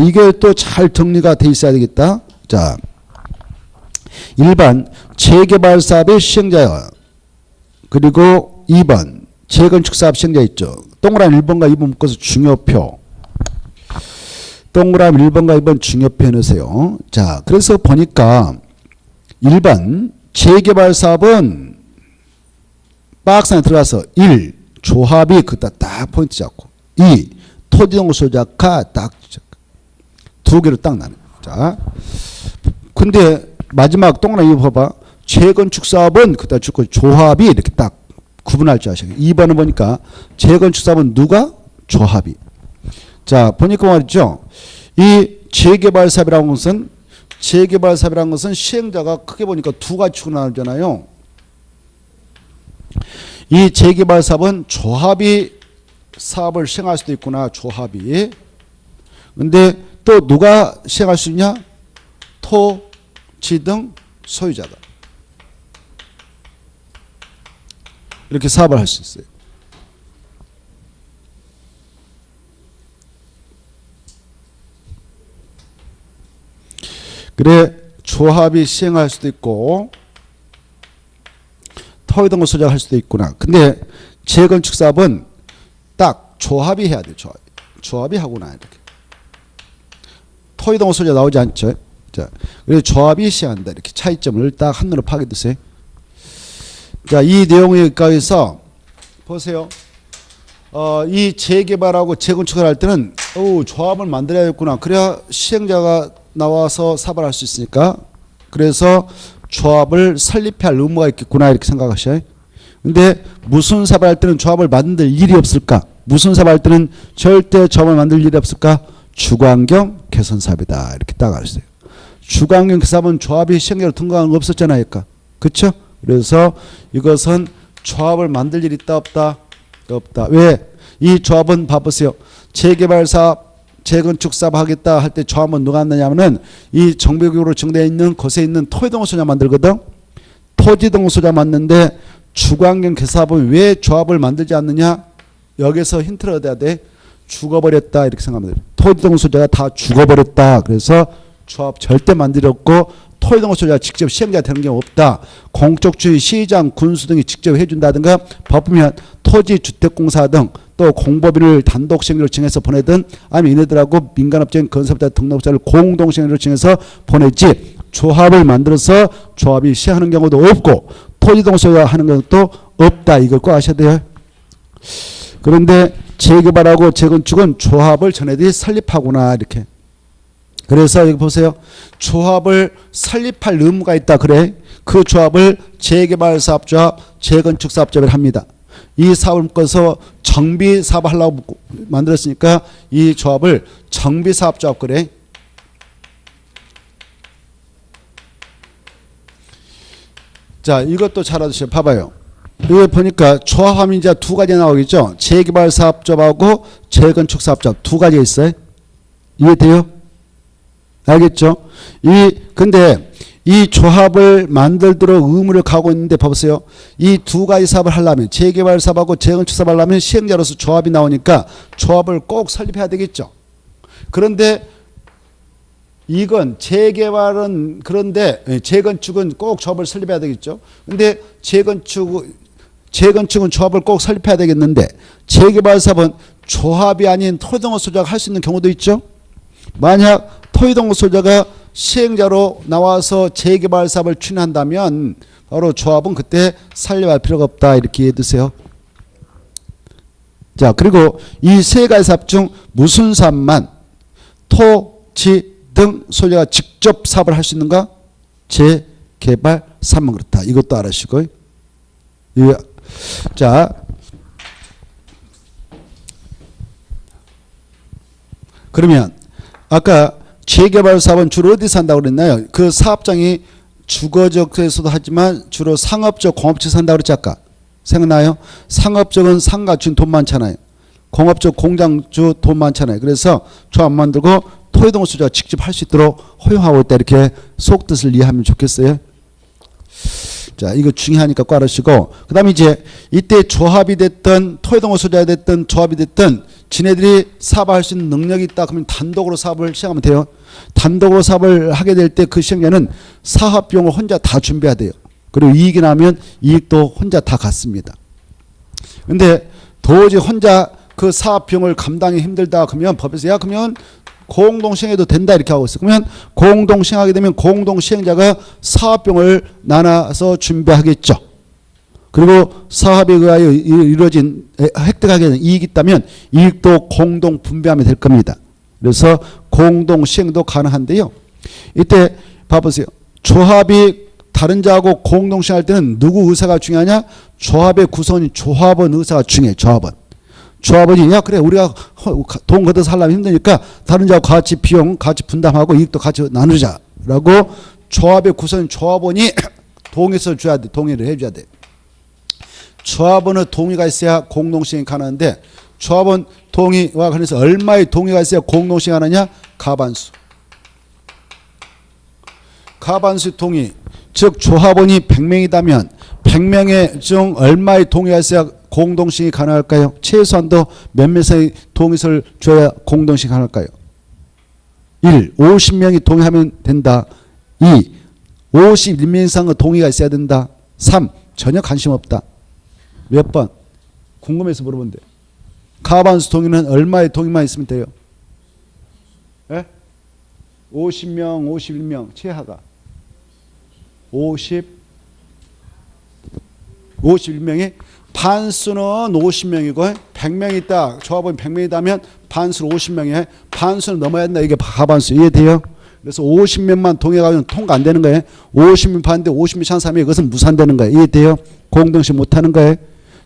A: 이게 또 잘 정리가 돼 있어야 되겠다. 자 1번 재개발사업의 시행자요. 그리고 2번 재건축사업 시행자 있죠. 동그라미 1번과 2번 묶어서 중요표. 동그라미 1번과 2번 중요표 해놓으세요. 자, 그래서 보니까 1번 재개발사업은 박스 안에 들어가서 1. 조합이 그다 딱 포인트 잡고 2. 토지등록 소유자가 딱 두 개로 딱 나눠. 자, 근데 마지막 동그라미 2번 봐봐. 재건축사업은 그다 죽고 조합이 이렇게 딱 구분할 줄 아셔야 돼요. 2번은 보니까 재건축사업은 누가? 조합이. 자 보니까 말이죠. 이 재개발사업이라는 것은 시행자가 크게 보니까 두 가지 축으로 나누잖아요. 이 재개발사업은 조합이 사업을 시행할 수도 있구나. 조합이. 근데 또 누가 시행할 수 있냐? 토지 등 소유자다. 이렇게 사업을 할 수 있어요. 그래 조합이 시행할 수도 있고 토지등록 소유자가 할 수도 있구나. 근데 재건축 사업은 딱 조합이 해야 돼요. 조합이 하구나. 이렇게. 토지등록 소유자 나오지 않죠. 자, 그래서 조합이 시행한다. 이렇게 차이점을 딱 한눈으로 파악해두세요. 자, 이 내용에서 보세요. 이 재개발하고 재건축을 할 때는 조합을 만들어야겠구나. 그래야 시행자가 나와서 사업을 할 수 있으니까. 그래서 조합을 설립해야 할 의무가 있겠구나 이렇게 생각하셔요. 근데 무슨 사업을 할 때는 조합을 만들 일이 없을까? 무슨 사업 할 때는 절대 조합을 만들 일이 없을까? 주거환경 개선 사업이다. 이렇게 딱 알았어요. 주거환경 개선 사업은 조합이 시행자로 통과하는 거 없었잖아요. 그렇죠? 그래서 이것은 조합을 만들 일이 있다 없다? 없다. 왜? 이 조합은 봐보세요. 재개발 사업, 재건축 사업 하겠다 할 때 조합은 누가 한다냐면은 이 정비구역으로 정되어 있는 곳에 있는 토지동호 소자 만들거든. 토지동호 소자 만드는데 주거환경 개선 사업은 왜 조합을 만들지 않느냐? 여기서 힌트를 얻어야 돼. 죽어버렸다 이렇게 생각하면 돼요. 토지동호 소자가 다 죽어버렸다. 그래서 조합 절대 만들었고 토지동호 소자가 직접 시행자가 되는 게 없다. 공적주의 시장, 군수 등이 직접 해준다든가 바쁘면 토지주택공사 등 또 공법인을 단독 시행자로 정해서 보내든 아니면 이네들하고 민간업체인 건설업자 등록자를 공동 시행자로 정해서 보내지 조합을 만들어서 조합이 시행하는 경우도 없고 토지동호 소유자 하는 것도 없다. 이걸 꼭 아셔야 돼요. 그런데 재개발하고 재건축은 조합을 전에들이 설립하구나 이렇게. 그래서 여기 보세요. 조합을 설립할 의무가 있다. 그래. 그 조합을 재개발 사업조합, 재건축 사업조합을 합니다. 이 사업을 묶어서 정비 사업을 하려고 만들었으니까 이 조합을 정비 사업조합 그래. 자, 이것도 잘 알아두세요. 봐봐요. 여기 보니까 조합하면 이제 두 가지 나오겠죠. 재개발 사업조합하고 재건축 사업조합 두 가지 있어요. 이해돼요? 알겠죠? 근데 이 조합을 만들도록 의무를 갖고 있는데 봐보세요. 이 두 가지 사업을 하려면 재개발 사업하고 재건축 사업을 하려면 시행자로서 조합이 나오니까 조합을 꼭 설립해야 되겠죠. 그런데 이건 재개발은 그런데 재건축은 꼭 조합을 설립해야 되겠죠. 근데 재건축은 조합을 꼭 설립해야 되겠는데 재개발 사업은 조합이 아닌 토지동호 소유자가 할 수 있는 경우도 있죠. 만약 토지동호 소유자가 시행자로 나와서 재개발 사업을 추진한다면 바로 조합은 그때 설립할 필요가 없다. 이렇게 이해해 두세요. 자, 그리고 이 세 가지 사업 중 무슨 사업만 토지 등 소유자가 직접 사업을 할 수 있는가? 재개발 사업만 그렇다. 이것도 알아주시고. 자, 그러면 아까 재개발 사업은 주로 어디서 한다고 그랬나요? 그 사업장이 주거지역에서도 하지만 주로 상업적, 공업지에서 한다고 그랬지 아까. 생각나요? 상업적은 상가주인 돈 많잖아요. 공업적 공장주 돈 많잖아요. 그래서 조합 만들고 토지동호 소유자가 직접 할 수 있도록 허용하고 있다. 이렇게 속뜻을 이해하면 좋겠어요. 자, 이거 중요하니까 꼭 알아주시고. 그 다음에 이제 이때 조합이 됐든 토지동호 소유자가 됐든 조합이 됐든 지네들이 사업할 수 있는 능력이 있다. 그러면 단독으로 사업을 시행하면 돼요. 단독으로 사업을 하게 될 때 그 시행자는 사업 비용을 혼자 다 준비해야 돼요. 그리고 이익이 나면 이익도 혼자 다 갖습니다. 근데 도저히 혼자 그 사업 비용을 감당이 힘들다. 그러면 법에서 야 그러면 공동 시행해도 된다 이렇게 하고 있어요. 그러면 공동 시행하게 되면 공동 시행자가 사업 비용을 나눠서 준비하겠죠. 그리고 사업에 의하여 이루어진 획득하게 된 이익이 있다면 이익도 공동 분배하면 될 겁니다. 그래서 공동 시행도 가능한데요. 이때 봐보세요. 조합이 다른 자하고 공동 시행할 때는 누구 의사가 중요하냐? 조합의 구성원인 조합원 의사가 중요해요. 조합원이 야 그래 우리가 돈 걷어서 하려면 힘드니까 다른 자하고 같이 비용 같이 분담하고 이익도 같이 나누자라고 조합의 구성인 조합원이 동의서 줘야 돼. 동의를 해줘야 돼. 조합원의 동의가 있어야 공동시행이 가능한데 조합원 동의와 관련해서 얼마의 동의가 있어야 공동시행 하느냐? 가반수. 가반수 동의. 즉 조합원이 100명이다면 100명의 중 얼마의 동의가 있어야 공동시행이 가능할까요? 최소한도 몇 명의 동의서를 줘야 공동시행이 가능할까요? 1. 50명이 동의하면 된다. 2. 51명 이상의 동의가 있어야 된다. 3. 전혀 관심 없다. 몇 번? 궁금해서 물어본대. 가반수 동의는 얼마의 동의만 있으면 돼요? 예? 50명, 51명, 최하가. 51명이 반수는 50명이고 100명이 있다. 조합원 100명이다면 반수는 50명이에요. 반수는 넘어야 된다. 이게 가반수. 이해돼요? 그래서 50명만 동의하면 통과 안 되는 거예요. 50명 반대 50명 찬 사람이 그것은 무산되는 거예요. 이해돼요? 공동시 못하는 거예요.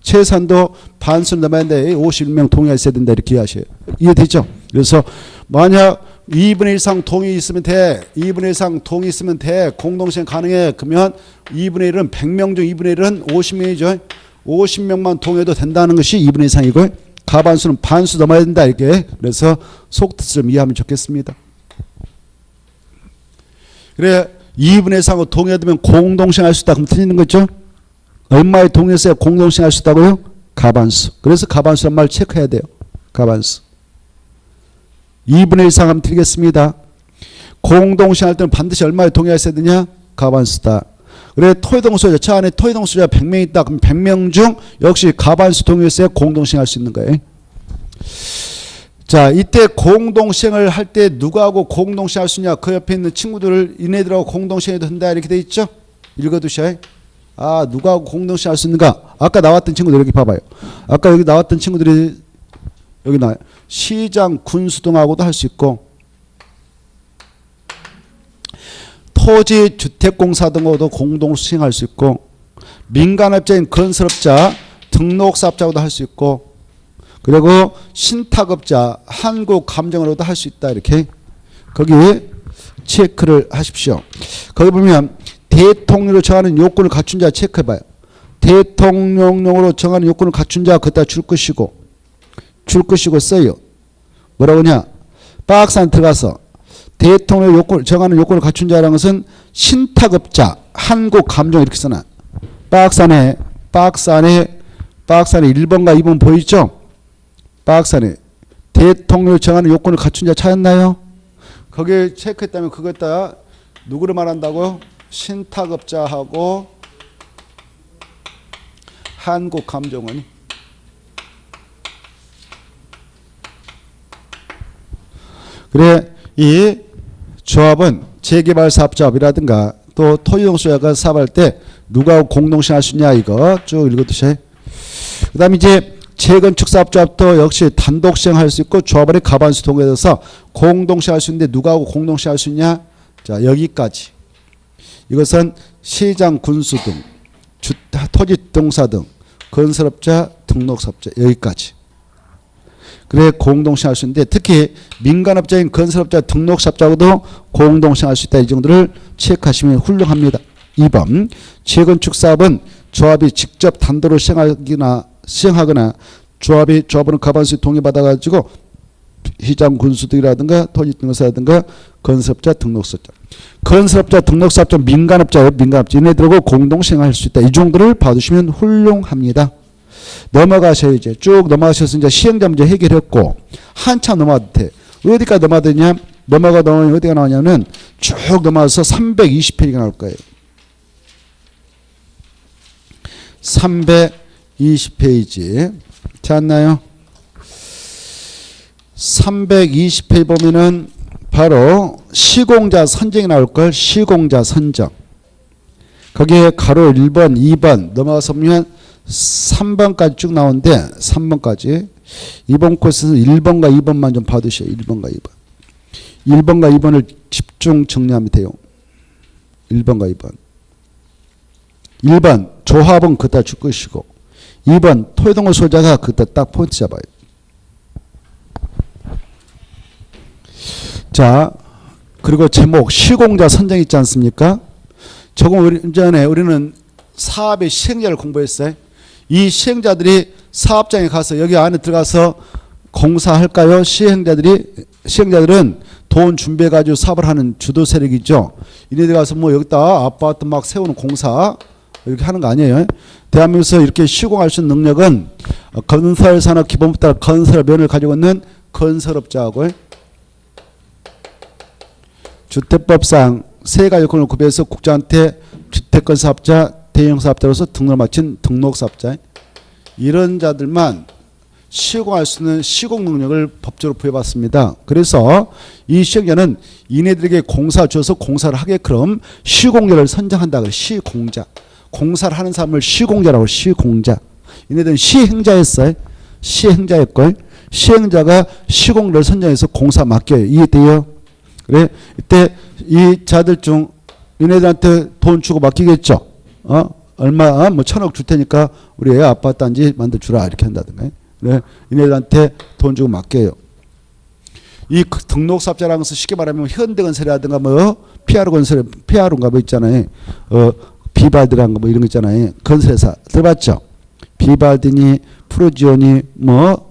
A: 최소한도 반수는 넘어야 되는데 51명 동의가 있어야 된다 이렇게 이해하셔요. 이해되죠? 그래서 만약 2분의 1 이상 동의 있으면 돼. 2분의 1 이상 동의 있으면 돼. 공동시행 가능해. 그러면 2분의 1은 100명 중 2분의 1은 50명이죠. 50명만 동의해도 된다는 것이 2분의 1 이상이고 가반수는 반수 넘어야 된다 이렇게. 그래서 속뜻을 좀 이해하면 좋겠습니다. 그래 2분의 1 이상으로 동의하면 공동시행 할 수 있다. 그럼 틀리는 거죠? 얼마에 동의했어야 공동시행 할 수 있다고요? 가반수. 그래서 가반수란 말 체크해야 돼요. 가반수. 2분의 1 이상 하면 드리겠습니다. 공동시행 할 때는 반드시 얼마에 동의했어야 되냐? 가반수다. 그래 토의동수자 차 안에 토의동수자 100명 있다. 그럼 100명 중 역시 가반수 동의했어야 공동시행 할 수 있는 거예요. 자 이때 공동시행을 할 때 누구하고 공동시행 할 수 있냐? 그 옆에 있는 친구들을 이네들하고 공동시행해도 된다 이렇게 돼 있죠? 읽어두셔야. 아 누구하고 공동시행 할 수 있는가? 아까 나왔던 친구들 여기 봐봐요. 아까 여기 나왔던 친구들이 여기 나와요. 시장 군수 등하고도 할 수 있고 토지 주택공사 등하고도 공동 수행할 수 있고 민간업자인 건설업자 등록사업자하고도 할 수 있고 그리고 신탁업자 한국감정으로도 할 수 있다 이렇게 거기 체크를 하십시오. 거기 보면 대통령으로 정하는 요건을 갖춘 자 체크해봐요. 대통령령으로 정하는 요건을 갖춘 자 그따 줄 것이고 써요. 뭐라고 하냐? 박스 안에 들어가서 대통령 요건 정하는 요건을 갖춘 자라는 것은 신탁업자 한국감정 이렇게 써놔. 박스 안에 1번과 2번 보이죠? 박스 안에 대통령 정하는 요건을 갖춘 자 찾았나요? 거기에 체크했다면 그것다 누구를 말한다고요? 신탁업자하고 한국감정원이. 그래 이 조합은 재개발 사업자업이라든가 또 토지동수자가 사업할 때 누가 공동시행 할 수 있냐 이거 쭉 읽어두세요. 그 다음에 이제 재건축 사업자업도 역시 단독 시행할 수 있고 조합원의 가반수 동의해서 공동시행 할 수 있는데 누가 하고 공동시행 할 수 있냐? 자 여기까지. 이것은 시장 군수 등 토지동사 등 건설업자 등록사업자 여기까지. 그래 공동시행 할 수 있는데 특히 민간업자인 건설업자 등록사업자하고도 공동시행 할 수 있다. 이 정도를 체크하시면 훌륭합니다. 2번 재건축 사업은 조합이 직접 단도로 시행하거나 조합원은 가반수 동의받아가지고 시장 군수들이라든가 토지 등록사라든가 건설업자 등록사업자 등록사업자 민간업자예요. 민간업자 얘네들하고 공동시행할 수 있다. 이 정도를 봐두시면 훌륭합니다. 넘어가셔야 이제 쭉 넘어가셔서 이제 시행자 문제 해결했고 한참 넘어가도 돼. 어디까지 넘어가야 되냐? 넘어가면 어디가 나오냐면 쭉 넘어가서 320페이지가 나올 거예요. 320페이지 찾았나요? 320페이지 보면은 바로 시공자 선정이 나올걸. 시공자 선정. 거기에 가로 1번 2번 넘어가서 보면 3번까지 쭉 나오는데 3번까지 이번 코스는 1번과 2번만 좀 봐두셔요. 1번과 2번. 1번과 2번을 집중 정리하면 돼요. 1번과 2번. 1번 조합은 그따 줄 것이고 2번 토지동물 소유자가 그따 딱 포인트 잡아요. 자 그리고 제목 시공자 선정 있지 않습니까? 조금 전에 우리는 사업의 시행자를 공부했어요. 이 시행자들이 사업장에 가서 여기 안에 들어가서 공사할까요? 시행자들은 돈 준비해가지고 사업을 하는 주도 세력이죠. 이네들 가서 뭐 여기다 아파트 막 세우는 공사 이렇게 하는 거 아니에요. 대한민국에서 이렇게 시공할 수 있는 능력은 건설산업기본부에 따라 건설면을 가지고 있는 건설업자하고 주택법상 세 가지 요건을 구비해서 국가한테 주택건사업자, 대형사업자로서 등록을 마친 등록사업자 이런 자들만 시공할 수 있는 시공 능력을 법적으로 부여받습니다. 그래서 이 시행자는 이네들에게 공사 줘서 공사를 하게끔 시공자를 선정한다. 시공자. 공사를 하는 사람을 시공자라고. 시공자. 이네들은 시행자였어요. 시행자였걸. 시행자가 시공자를 선정해서 공사 맡겨요. 이해돼요? 그래 이때 이 자들 중 얘네들한테 돈 주고 맡기겠죠. 얼마 뭐 1,000억 줄 테니까 우리 애 아파트 단지 만들어 주라 이렇게 한다든가. 네. 이네들한테 돈 주고 맡겨요. 이 등록사업자라는 것은 쉽게 말하면 현대건설이라든가 뭐 피아르건설, 피아르인가 뭐 있잖아요. 비발디라는 거 뭐 이런 거 있잖아요. 건설회사 들어봤죠? 비발디니 프로지오니 뭐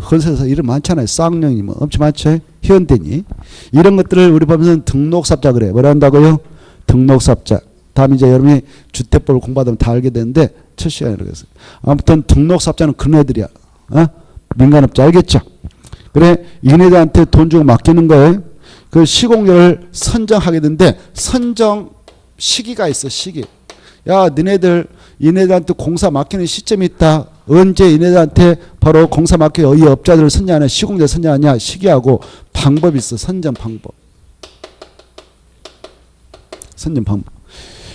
A: 건설회사 이름 많잖아요. 쌍용이 뭐 엄청 많죠. 현대니 이런 것들을 우리 보면서 등록사업자 그래. 뭐라 한다고요? 등록사업자. 다음 이제 여러분이 주택법을 공부하면 다 알게 되는데 첫 시간에 그랬어요. 아무튼 등록사업자는 그런 애들이야. 민간업자 알겠죠? 그래 이네들한테 돈 주고 맡기는 거예요. 그 시공료를 선정하게 되는데 선정 시기가 있어. 시기. 야 너네들 이네들한테 공사 맡기는 시점이 있다. 언제 이네들한테 바로 공사 맡겨 이 업자들을 선정하냐 시공자 선정하냐 시기하고 방법이 있어. 선정 방법. 선정 방법.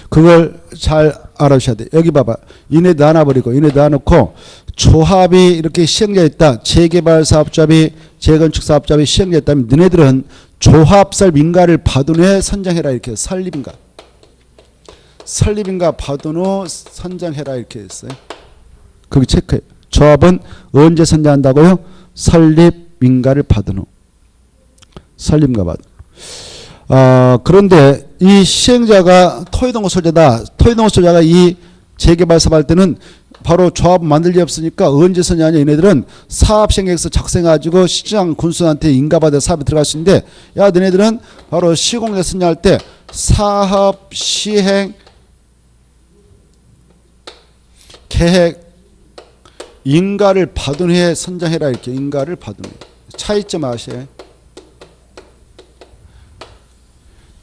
A: 그걸 잘 알아주셔야 돼. 여기 봐봐. 이네들 나눠버리고 이네들 나눠놓고 조합이 이렇게 시행되어 있다. 재개발사업자비 재건축사업자비 시행되어 있다면 너네들은 조합설 민가를 받은 후에 선정해라 이렇게 설립인가. 설립인가 받은 후 선정해라 이렇게 했어요. 거기 체크해. 조합은 언제 선정한다고요? 설립민가를 받은 후. 설립인가 받은 후. 그런데 이 시행자가 토이동호 소재다. 토이동호 소재가 이 재개발 사업할 때는 바로 조합 만들 리 없으니까 언제 선정하냐. 얘네들은 사업시행계획서 작성해가지고 시장 군수한테 인가받아 사업에 들어갈 수 있는데 야 너네들은 바로 시공자 선정할 때 사업시행 계획 인가를 받은 후에 선정해라 이렇게. 인가를 받은 후에. 차이점 아시에요?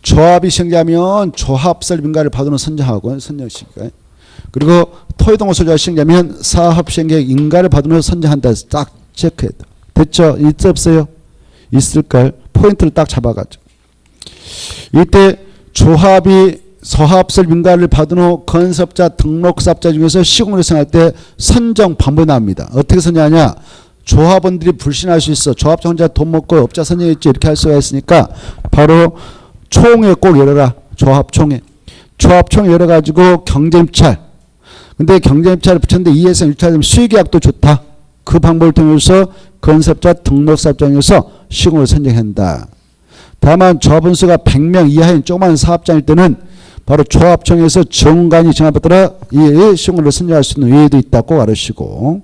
A: 조합이 시행자면 조합설 인가를 받은 후 선정하고 선정 시기가. 그리고 토지동호 소유자 시행자면 사업시행계획 인가를 받은 후 선정한다 해서 딱 체크해야 돼. 됐죠? 있어 없어요? 있을걸. 포인트를 딱 잡아가지고. 이때 조합이 사업설 인가를 받은 후 건설업자 등록사업자 중에서 시공을 선정할 때 선정 방법이 나옵니다. 어떻게 선정하냐. 조합원들이 불신할 수 있어. 조합자 혼자 돈 먹고 업자 선정했지 이렇게 할 수가 있으니까 바로 총회 꼭 열어라. 조합총회. 조합총회 열어가지고 경쟁입찰. 근데 경쟁입찰을 붙였는데 이해성 일차되면 수의계약도 좋다. 그 방법을 통해서 건설업자 등록사업자 중에서 시공을 선정한다. 다만 조합원 수가 100명 이하인 조그마한 사업장일 때는 바로 조합총회에서 정관이 정합에 따라 이 시공을 선정할 수 있는 의외도 있다. 꼭 알으시고.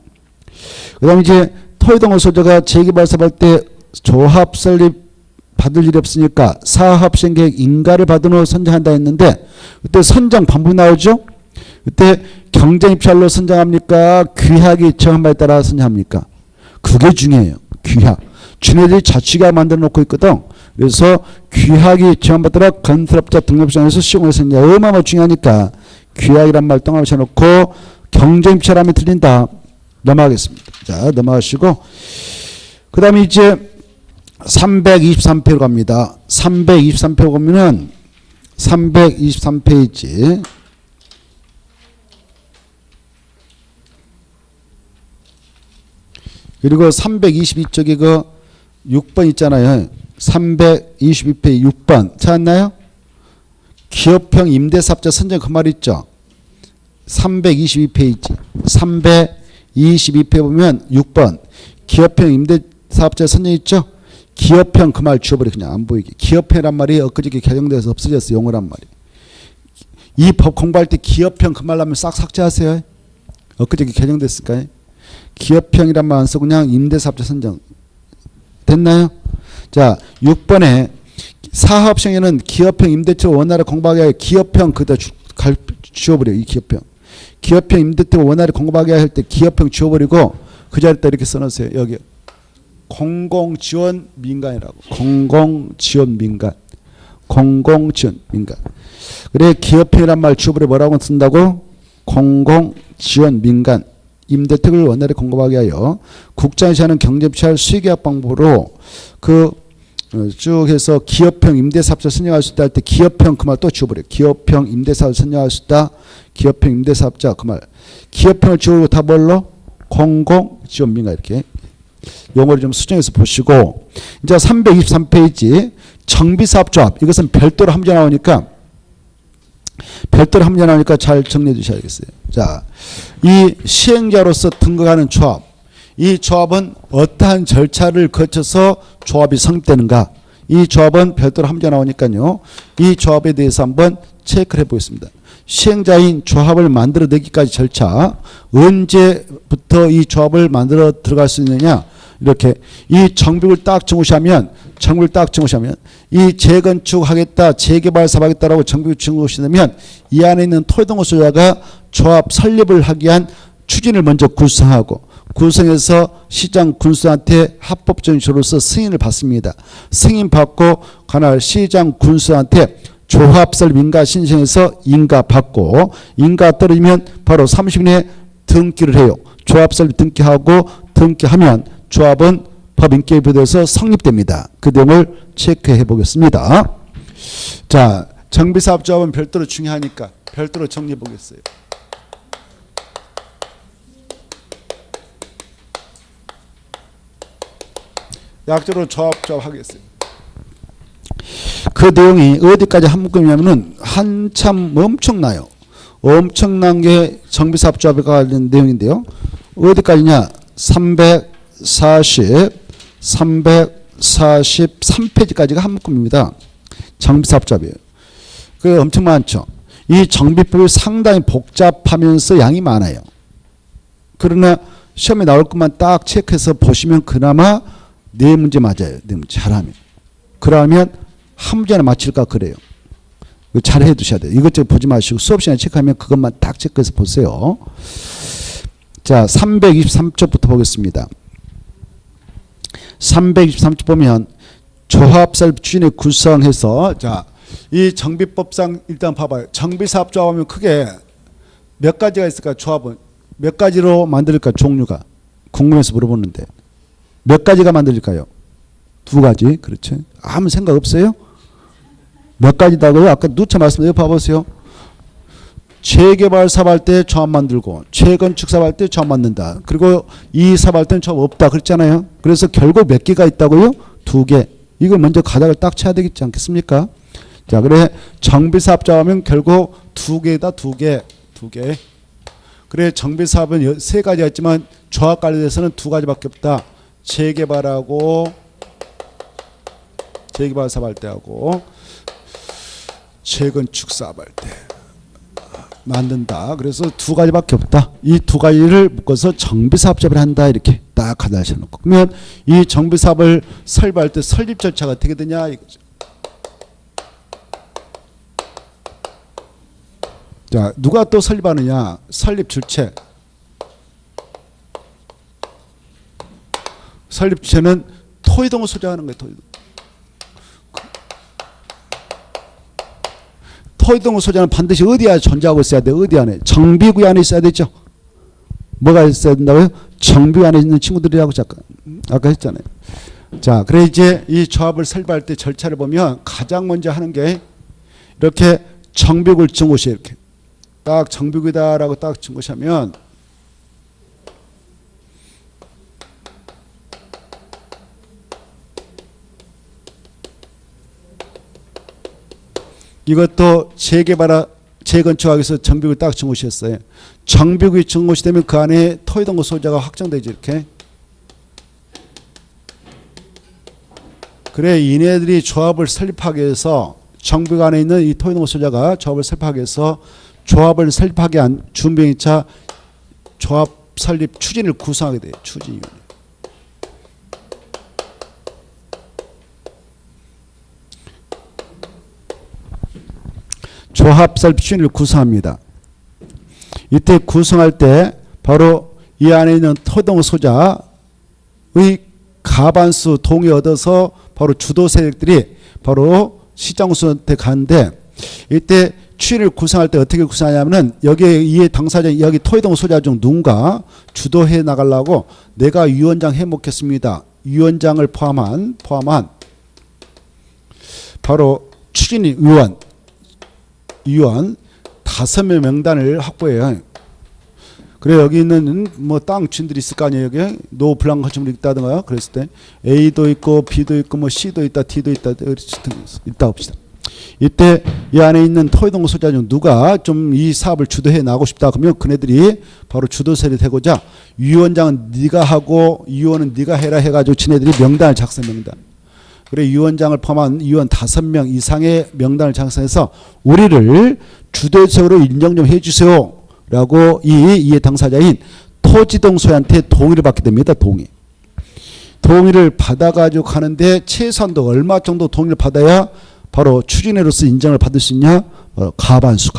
A: 그 다음에 이제 토지동호 소재가 재개발 사업할 때 조합 설립 받을 일이 없으니까 사업시행계획 인가를 받은 후 선정한다 했는데 그때 선정 방법이 나오죠. 그때 경쟁입찰로 선정합니까? 규약이 정한 바에 따라 선정합니까? 그게 중요해요. 규약. 쥐네들이 자치가 만들어 놓고 있거든. 그래서 규약이 정한 바에 따라 건설업자 등록장에서 시공을 선정. 얼마나 중요하니까 규약이란 말 동그라미 쳐놓고 경쟁입찰하면 틀린다. 넘어가겠습니다. 자 넘어가시고 그 다음에 이제 323페이지로 갑니다. 323페이지 보면은 323페이지 그리고 322쪽에 그 6번 있잖아요. 322페이지 6번 찾았나요? 기업형 임대사업자 선정 그 말 있죠. 322페이지 322페이지 보면 6번 기업형 임대사업자 선정 있죠. 기업형 그 말 지워버려. 그냥 안 보이게. 기업형이란 말이 엊그저께 개정돼서 없어졌어. 용어란 말이. 이 법 공부할 때 기업형 그 말 하면 싹 삭제하세요. 엊그저께 개정됐을까요? 기업형이란 말 안 쓰고 그냥 임대사업자 선정. 됐나요? 자 6번에 사업시행에는 기업형 임대차 원활히 공부하게 하여 기업형 그다 지워버려. 이 기업형. 기업형 임대차 원활히 공부하게 할 때 기업형 지워버리고 그 자리에다 이렇게 써놓으세요. 여기. 공공지원 민간이라고. 공공지원 민간. 공공지원 민간. 그래 기업형이란 말 지워버려 뭐라고 쓴다고? 공공지원 민간. 임대택을 원활히 공급하게 하여 국장시 하는 경쟁입찰 수의계약 방법으로 그 쭉 해서 기업형 임대사업자 선정할 수 있다 할 때 기업형 그 말 또 지워버려. 기업형 임대사업 선정할 수 있다. 기업형 임대사업자 그 말. 기업형을 지우고 다 뭘로? 공공지원민가 이렇게. 용어를 좀 수정해서 보시고 이제 323페이지 정비사업조합 이것은 별도로 함정 나오니까 별도로 함께 나오니까 잘 정리해 주셔야겠어요. 자, 이 시행자로서 등극하는 조합, 이 조합은 어떠한 절차를 거쳐서 조합이 성립되는가? 이 조합은 별도로 함께 나오니까요. 이 조합에 대해서 한번 체크를 해보겠습니다. 시행자인 조합을 만들어내기까지 절차, 언제부터 이 조합을 만들어 들어갈 수 있느냐? 이렇게 이 정비를 딱 정우시하면 이 재건축하겠다, 재개발 사업하겠다라고 정비를 정우시면 이 안에 있는 토지동호 소유자가 조합 설립을 하기 위한 추진을 먼저 구성하고, 구성해서 시장 군수한테 합법적인 조로서 승인을 받습니다. 승인 받고 관할 시장 군수한테 조합 설립 인가 신청해서 인가 받고, 인가 떨어지면 바로 30일 내에 등기를 해요. 조합 설립 등기하고, 등기하면 조합은 법인격에 비롯해서 성립됩니다. 그 내용을 체크해 보겠습니다. 자, 정비사업조합은 별도로 중요하니까 별도로 정리해 보겠어요. 약조로 조합 하겠어요. 그 내용이 어디까지 한 묶음이냐면은 한참 엄청나요. 엄청난 게 정비사업조합에 관련 내용인데요. 어디까지냐? 343페이지까지가 한 묶음입니다. 정비사업조합이에요. 그 엄청 많죠. 이 정비법이 상당히 복잡하면서 양이 많아요. 그러나 시험에 나올 것만 딱 체크해서 보시면 그나마 네 문제 맞아요. 네 문제 잘하면. 그러면 한 문제나 맞힐까 그래요. 잘 해두셔야 돼요. 이것저것 보지 마시고 수업 시간에 체크하면 그것만 딱 체크해서 보세요. 자, 323쪽부터 보겠습니다. 323쪽 보면 조합설립 추진을 구성해서, 자, 이 정비법상 일단 봐봐요. 정비사업조합하면 크게 몇 가지가 있을까? 조합은 몇 가지로 만들까? 종류가 궁금해서 물어보는데 몇 가지가 만들까요? 두 가지. 그렇죠. 아무 생각 없어요? 몇 가지다고요? 아까 누차 말씀드려 봐보세요. 재개발 사업할 때 조합 만들고, 재건축 사업할 때 조합 만든다. 그리고 이 사업할 때는 조합 없다 그랬잖아요. 그래서 결국 몇 개가 있다고요? 두 개. 이걸 먼저 가닥을 딱 쳐야 되겠지 않겠습니까? 자, 그래 정비사업자하면 결국 두 개다. 두 개. 그래 정비사업은 세 가지가 있지만 조합 관련해서는 두 가지밖에 없다. 재개발하고, 재개발 사업할 때 하고, 재건축 사업할 때 만든다. 그래서 두 가지밖에 없다. 이 두 가지를 묶어서 정비사업자를 한다. 이렇게 딱 가닥을 쳐놓고. 그러면 이 정비사업을 설립할 때 설립 절차가 어떻게 되냐 이거죠. 자, 누가 또 설립하느냐? 설립 주체. 설립 주체는 토지동을 소장하는 거예요. 토지동을 소장은 반드시 어디 안에 존재하고 있어야 돼? 어디 안에? 정비구 안에 있어야 되죠. 뭐가 있어야 된다고요? 정비구 안에 있는 친구들이라고 아까 했잖아요. 자, 그래 이제 이 조합을 설립할 때 절차를 보면 가장 먼저 하는 게 이렇게 정비구를 증오시 이렇게 딱 정비구이다라고 딱 증오시하면 이것도 재건축하기 위해서 정비구이 딱 증오시했어요. 정비구이 증오시 되면 그 안에 토지동거 소유자가 확정되죠. 이렇게. 그래 이네들이 조합을 설립하기 위해서 정비구 안에 있는 이 토지동거 소유자가 조합을 설립하기 위해서 조합을 설립하기 위한 준비행차 조합 설립 추진을 구성하게 돼요. 추진위원회. 조합 설립 추진을 구성합니다. 이때 구성할 때 바로 이 안에 있는 토지동거 소유자의 가반수 동의 얻어서 바로 주도 세력들이 바로 시장군수한테 가는데 이때 추진을 구성할 때 어떻게 구성하냐면은 여기에 이해 당사자 여기 토지동거 소유자 중 누군가 주도해 나가려고 내가 위원장 해먹겠습니다. 위원장을 포함한 바로 추진위 위원 5명 명단을 확보해요. 그래 여기 있는 뭐 땅 주인들이 있을 거 아니에요. 여기 노 블랑 건축물이 있다든가 그랬을 때 A도 있고 B도 있고 뭐 C도 있다 D도 있다 있다 봅시다. 이때 이 안에 있는 토의동 소자 중 누가 좀 이 사업을 주도해 나가고 싶다 그러면 그네들이 바로 주도세를 되고자 위원장은 네가 하고 위원은 네가 해라 해가지고 지네들이 명단을 작성 명단. 그래 위원장을 포함한 위원 5명 이상의 명단을 작성해서 우리를 주도적으로 인정 좀 해주세요 라고 이의 당사자인 토지동소유한테 동의를 받게 됩니다. 동의를 받아가지고 가는데 최소한도 얼마 정도 동의를 받아야 바로 추진회로서 인정을 받을 수 있냐? 과반수.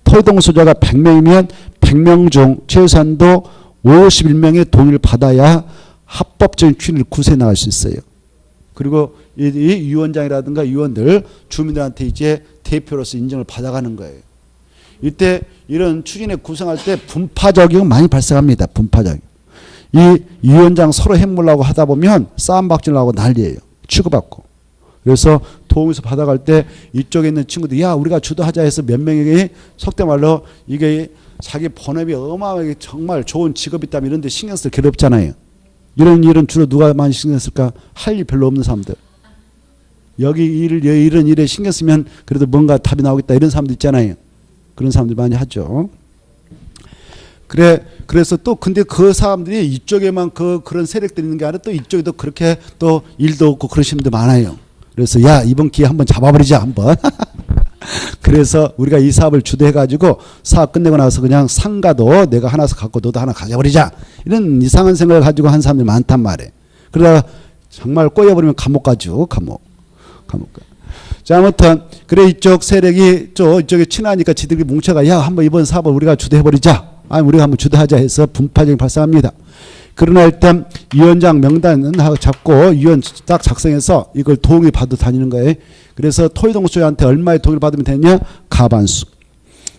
A: 토지동소유자가 100명이면 100명 중 최소한도 51명의 동의를 받아야 합법적인 추진을 구세해 나갈 수 있어요. 그리고 이 위원장이라든가 위원들 주민들한테 이제 대표로서 인정을 받아가는 거예요. 이때 이런 추진회 구성할 때 분파적인 많이 발생합니다. 분파적인. 이 위원장 서로 해물라고 하다 보면 싸움박질하고 난리예요. 취급받고. 그래서 도움에서 받아갈 때 이쪽에 있는 친구들이 야 우리가 주도하자 해서 몇 명이 속된 말로 이게 자기 본업이 어마어마하게 정말 좋은 직업이 있다면 이런 데 신경 쓸 게 없잖아요. 이런 일은 주로 누가 많이 신경 쓸까? 할 일 별로 없는 사람들. 여기 이런 일에 신경 쓰면 그래도 뭔가 답이 나오겠다 이런 사람들 있잖아요. 그런 사람들 많이 하죠. 그래서 또 근데 그 사람들이 이쪽에만 그런 세력들이 있는 게 아니라 또 이쪽에도 그렇게 또 일도 없고 그러시는 분들 많아요. 그래서 야 이번 기회에 한번 잡아버리자 한번. 그래서 우리가 이 사업을 주도해가지고 사업 끝내고 나서 그냥 상가도 내가 하나 갖고 너도 하나 가져버리자. 이런 이상한 생각을 가지고 한 사람들이 많단 말이에요. 그러다가 정말 꼬여버리면 감옥 가죠. 감옥. 자, 아무튼 그래 이쪽 세력이 이쪽에 친하니까 지들이 뭉쳐가 야 한번 이번 사업을 우리가 주도해버리자. 아니 우리가 한번 주도하자 해서 분파적인 발생합니다. 그러나 일단 위원장 명단은 잡고 위원 딱 작성해서 이걸 동의 받아 다니는 거예요. 그래서 토지동소유한테 얼마의 동의를 받으면 되냐? 과반수.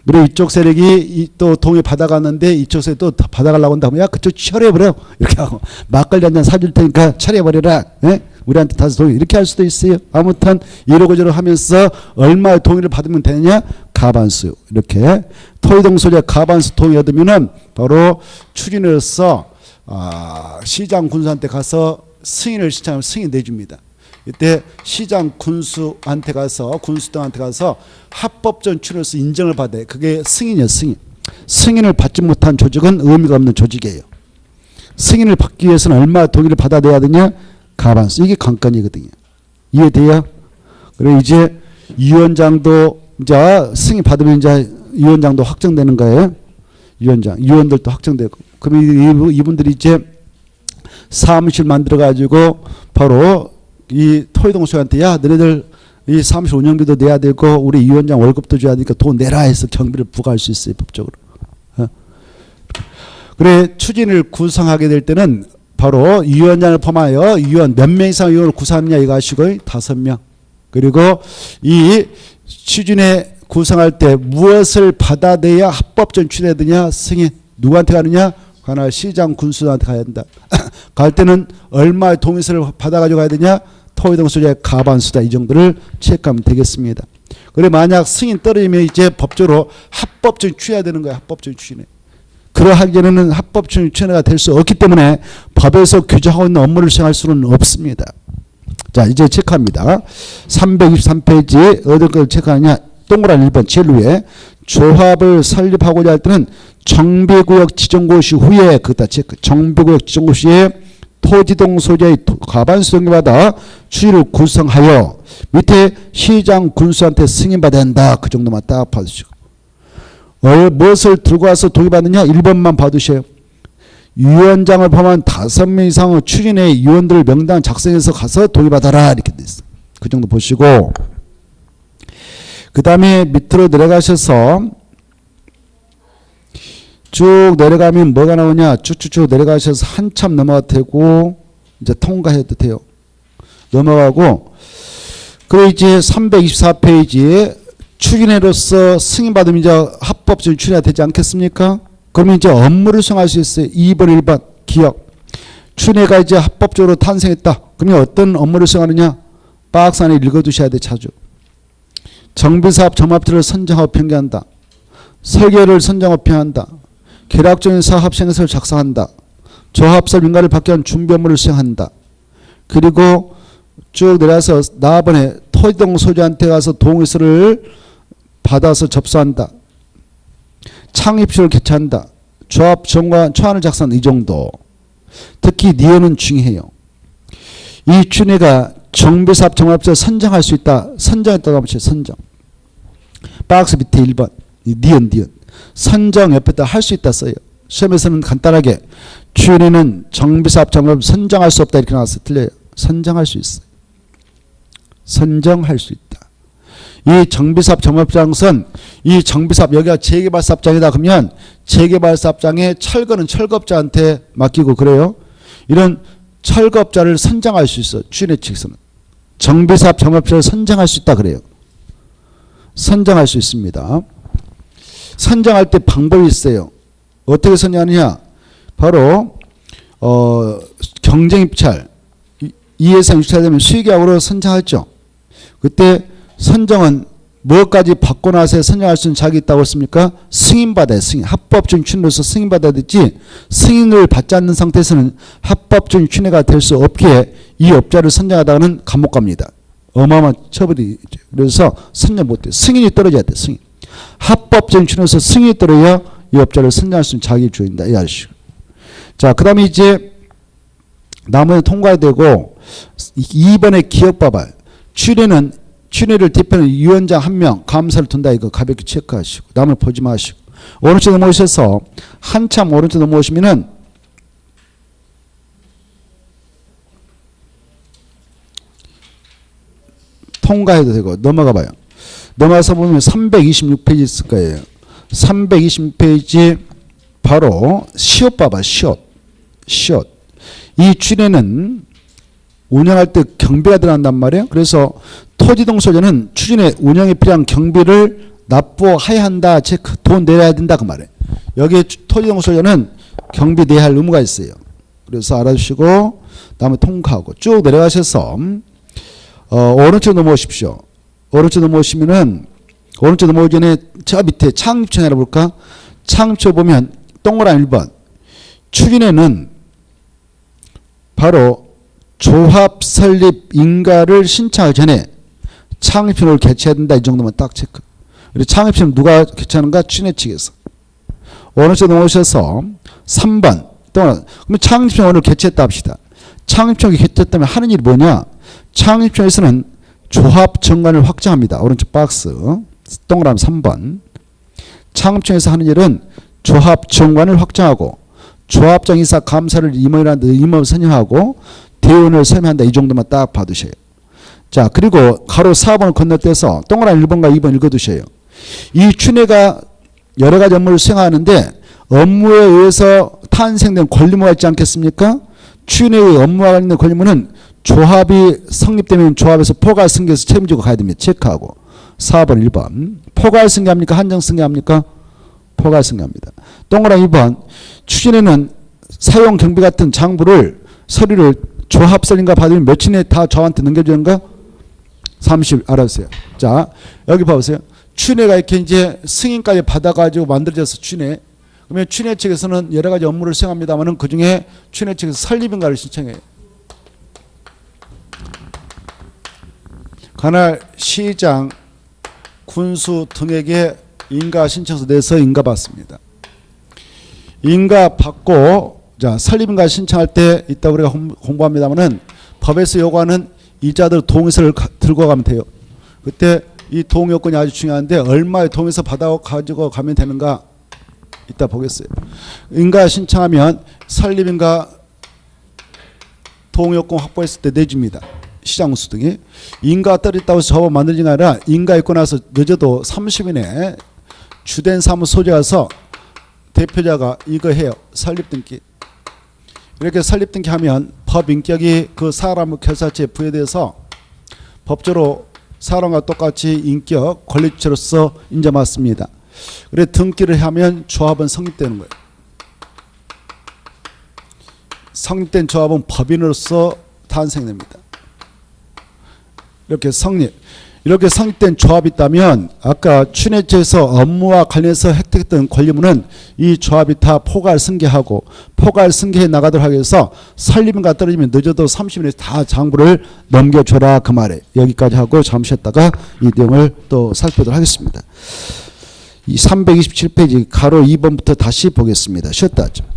A: 그리고 이쪽 세력이 또 동의 받아갔는데 이쪽 세력이 또 받아가려고 한다면 야 그쪽 처리해버려. 이렇게 하고 막걸리 한잔 사줄 테니까 처리해버려라. 예? 우리한테 다시 동의 이렇게 할 수도 있어요. 아무튼 이러고 저러고 하면서 얼마의 동의를 받으면 되냐? 과반수. 이렇게 토지동소유자 과반수 동의 얻으면은 바로 추진으로서 시장 군수한테 가서 승인을 신청하면 승인 내줍니다. 이때 시장 군수한테 가서 군수등한테 가서 합법적 추진으로서 인정을 받아요. 그게 승인이에요. 승인을 받지 못한 조직은 의미가 없는 조직이에요. 승인을 받기 위해서는 얼마 동의를 받아내야 되냐? 과반수. 이게 관건이거든요. 이해돼요? 그리고 이제 위원장도 이제 승인 받으면 이제 위원장도 확정되는 거예요. 위원들도 확정되고. 그럼 이분들이 이제 사무실 만들어 가지고 바로 이 토지동소유한테 야 너네들 이 사무실 운영비도 내야 되고 우리 위원장 월급도 줘야 되니까 돈 내라 해서 경비를 부과할 수 있어요. 법적으로. 그래 추진을 구성하게 될 때는 바로 위원장을 포함하여 위원 몇 명 이상 위원을 구성하느냐 이거 아시고 5명. 그리고 이 추진에 구성할 때 무엇을 받아내야 합법적 추진해야 되냐? 승인. 누구한테 가느냐? 관할 시장 군수한테 가야 된다. 갈 때는 얼마의 동의서를 받아가지고 가야 되냐? 토지동소유자의 과반수다. 이 정도를 체크하면 되겠습니다. 그래 만약 승인 떨어지면 이제 법적으로 합법적인 추진해야 되는 거야. 합법적인 추진해. 그러하기 전에는 합법적인 추진해가 될 수 없기 때문에 법에서 규정하고 있는 업무를 수행할 수는 없습니다. 자 이제 체크합니다. 323페이지 어떤 걸 체크하느냐? 동그란 1번 제일 위에 조합을 설립하고자 할 때는 정비구역 지정고시 후에 그다 체크. 정비구역 지정고시에 토지동소유자의 과반수 동의받아 추진을 구성하여 밑에 시장 군수한테 승인받아야 한다. 그 정도만 딱 봐주시고 무엇을 들고 와서 동의받느냐? 1번만 봐두셔요. 위원장을 포함한 5명 이상의 추진의 위원들 명단 작성해서 가서 동의받아라 이렇게 돼 있어요. 그 정도 보시고 그 다음에 밑으로 내려가셔서 쭉 내려가면 뭐가 나오냐? 쭉쭉쭉 내려가셔서 한참 넘어가도 되고 이제 통과해도 돼요. 넘어가고 그리고 이제 324페이지에 추진회로서 승인받으면 이제 합법적인 추진이 되지 않겠습니까? 그러면 이제 업무를 수행할 수 있어요. 2번 1번 기억. 추진회가 이제 합법적으로 탄생했다. 그러면 어떤 업무를 수행하느냐? 박스 안에 읽어두셔야 돼. 자주. 정비사업 점합지를 선정하고 평가한다. 설계를 선정하고 평가한다. 계략적인 사업 생각서를 작성한다. 조합설 민가를 받기 위한 준비 업무를 수행한다. 그리고 쭉 내려서 나번에 토지동 소유자한테 가서 동의서를 받아서 접수한다. 창립식을 개최한다. 조합 정관 초안을 작성한다. 이 정도. 특히 니은은 중요해요. 이 춘회가 정비사업 정합서 선정할 수 있다. 선정했다고 하면 선정. 박스 밑에 1번. 니은. 선정 옆에다 할 수 있다 써요. 시험에서는 간단하게 춘회는 정비사업 정합 선정할 수 없다 이렇게 나와서 틀려요. 선정할 수 있어요. 선정할 수 있다. 이 정비사업 정합장선 이 정비사업 여기가 재개발사업장이다 그러면 재개발사업장에 철거는 철거업자한테 맡기고 그래요. 이런 철거업자를 선정할 수 있어. 춘회 측에서는. 정비사업 정합자를 선정할 수 있다 그래요. 선정할 수 있습니다. 선정할 때 방법이 있어요. 어떻게 선정하느냐. 바로 경쟁입찰 이해상 유찰되면 수의계약으로 선정하죠. 그때 선정은 뭐까지 받고 나서 선정할 수 있는 자격이 있다고 했습니까? 승인받아야 승인. 합법적인 춘회로서 승인받아야 되지 승인을 받지 않는 상태에서는 합법적인 춘회가 될 수 없기에 이 업자를 선정하다가는 감옥 갑니다. 어마어마한 처벌이 있죠. 그래서 선정 못해요. 승인이 떨어져야 돼. 승인. 합법적인 춘회로서 승인이 떨어져야 이 업자를 선정할 수 있는 자격이 주어진다. 이 아저씨. 자, 그 다음에 이제 나머지 통과해야 되고 2번의 기억 봐봐요. 춘회를 대표하는 위원장 1명 감사를 둔다. 이거 가볍게 체크하시고 남을 보지 마시고 오른쪽 넘어오셔서 한참 오른쪽 넘어오시면은 통과해도 되고 넘어가 봐요. 넘어가서 보면 326페이지 있을 거예요. 326페이지 바로 시옷 봐봐. 시옷. 이 춘회는 운영할 때 경비가 들어간단 말이에요. 그래서 토지동 소유자는 추진에 운영에 필요한 경비를 납부해야 한다. 체크. 돈 내야 된다. 그 말이에요. 여기에 토지동 소유자는 경비 내야 할 의무가 있어요. 그래서 알아주시고 다음에 통과하고 쭉 내려가셔서 오른쪽 넘어오십시오. 오른쪽 넘어오시면은 오른쪽 넘어오기 전에 저 밑에 창립청 알아볼까? 창립청 보면 동그라미 1번. 추진에는 바로 조합 설립 인가를 신청하기 전에 창립청을 개최해야 된다. 이 정도만 딱 체크. 그리고 창립청 누가 개최하는가? 춘회 측에서. 오른쪽 넘어오셔서 3번. 그러면 창립청 오늘 개최했다 합시다. 창립청이 개최했다면 하는 일이 뭐냐? 창립청에서는 조합 정관을 확정합니다. 오른쪽 박스. 동그라미 3번. 창립청에서 하는 일은 조합 정관을 확정하고 조합장 이사 감사를 임원을 선임하고 대의원을 선임한다. 이 정도만 딱 봐두셔요. 자, 그리고 가로 4번을 건너뛰어서 동그라미 1번과 2번 읽어두셔요. 이 춘회가 여러 가지 업무를 수행하는데 업무에 의해서 탄생된 권리무가 있지 않겠습니까? 춘회의 업무와 관련된 권리무는 조합이 성립되면 조합에서 포괄 승계해서 책임지고 가야 됩니다. 체크하고. 4번 1번. 포괄 승계합니까? 한정 승계합니까? 포괄 승계합니다. 동그라미 2번. 추진에는 사용 경비 같은 장부를 서류를 조합 설립과 받으면 며칠 내에 다 저한테 넘겨주는가? 30 알아주세요. 자, 여기 봐보세요. 춘회가 이렇게 이제 승인까지 받아가지고 만들어져서 춘회. 그러면 춘회 측에서는 여러 가지 업무를 수행합니다만은 그 중에 춘회 측에서 설립인가를 신청해요. 관할 시장, 군수 등에게 인가 신청서 내서 인가 받습니다. 인가 받고 자 설립인가 신청할 때 이따 우리가 공부합니다만은 법에서 요구하는 이자들 동의서를 들고 가면 돼요. 그때 이 동의 요건이 아주 중요한데 얼마의 동의서 받아 가지고 가면 되는가 이따 보겠어요. 인가 신청하면 설립인가 동의 요건 확보했을 때 내줍니다. 시장군수 등이. 인가 떨어졌다고 해서 저거 만들지 아니라 인가 있고 나서 늦어도 30일 내에 주된 사무소 소재가서 대표자가 이거 해요. 설립등기. 이렇게 설립등기 하면 법인격이 그 사람 결사체에 부여돼서 법적으로 사람과 똑같이 인격 권리주체로서 인정받습니다. 그래 등기를 하면 조합은 성립되는 거예요. 성립된 조합은 법인으로서 탄생됩니다. 이렇게 성립. 이렇게 성립된 조합이 있다면 아까 춘해체에서 업무와 관련해서 획득했던 권리문은 이 조합이 다 포괄 승계하고 포괄 승계해 나가도록 하기 위해서 설립인가 떨어지면 늦어도 30일에 다 장부를 넘겨줘라 그 말에 여기까지 하고 잠시 쉬었다가 이 내용을 또 살펴보도록 하겠습니다. 이 327페이지 가로 2번부터 다시 보겠습니다. 쉬었다 하죠.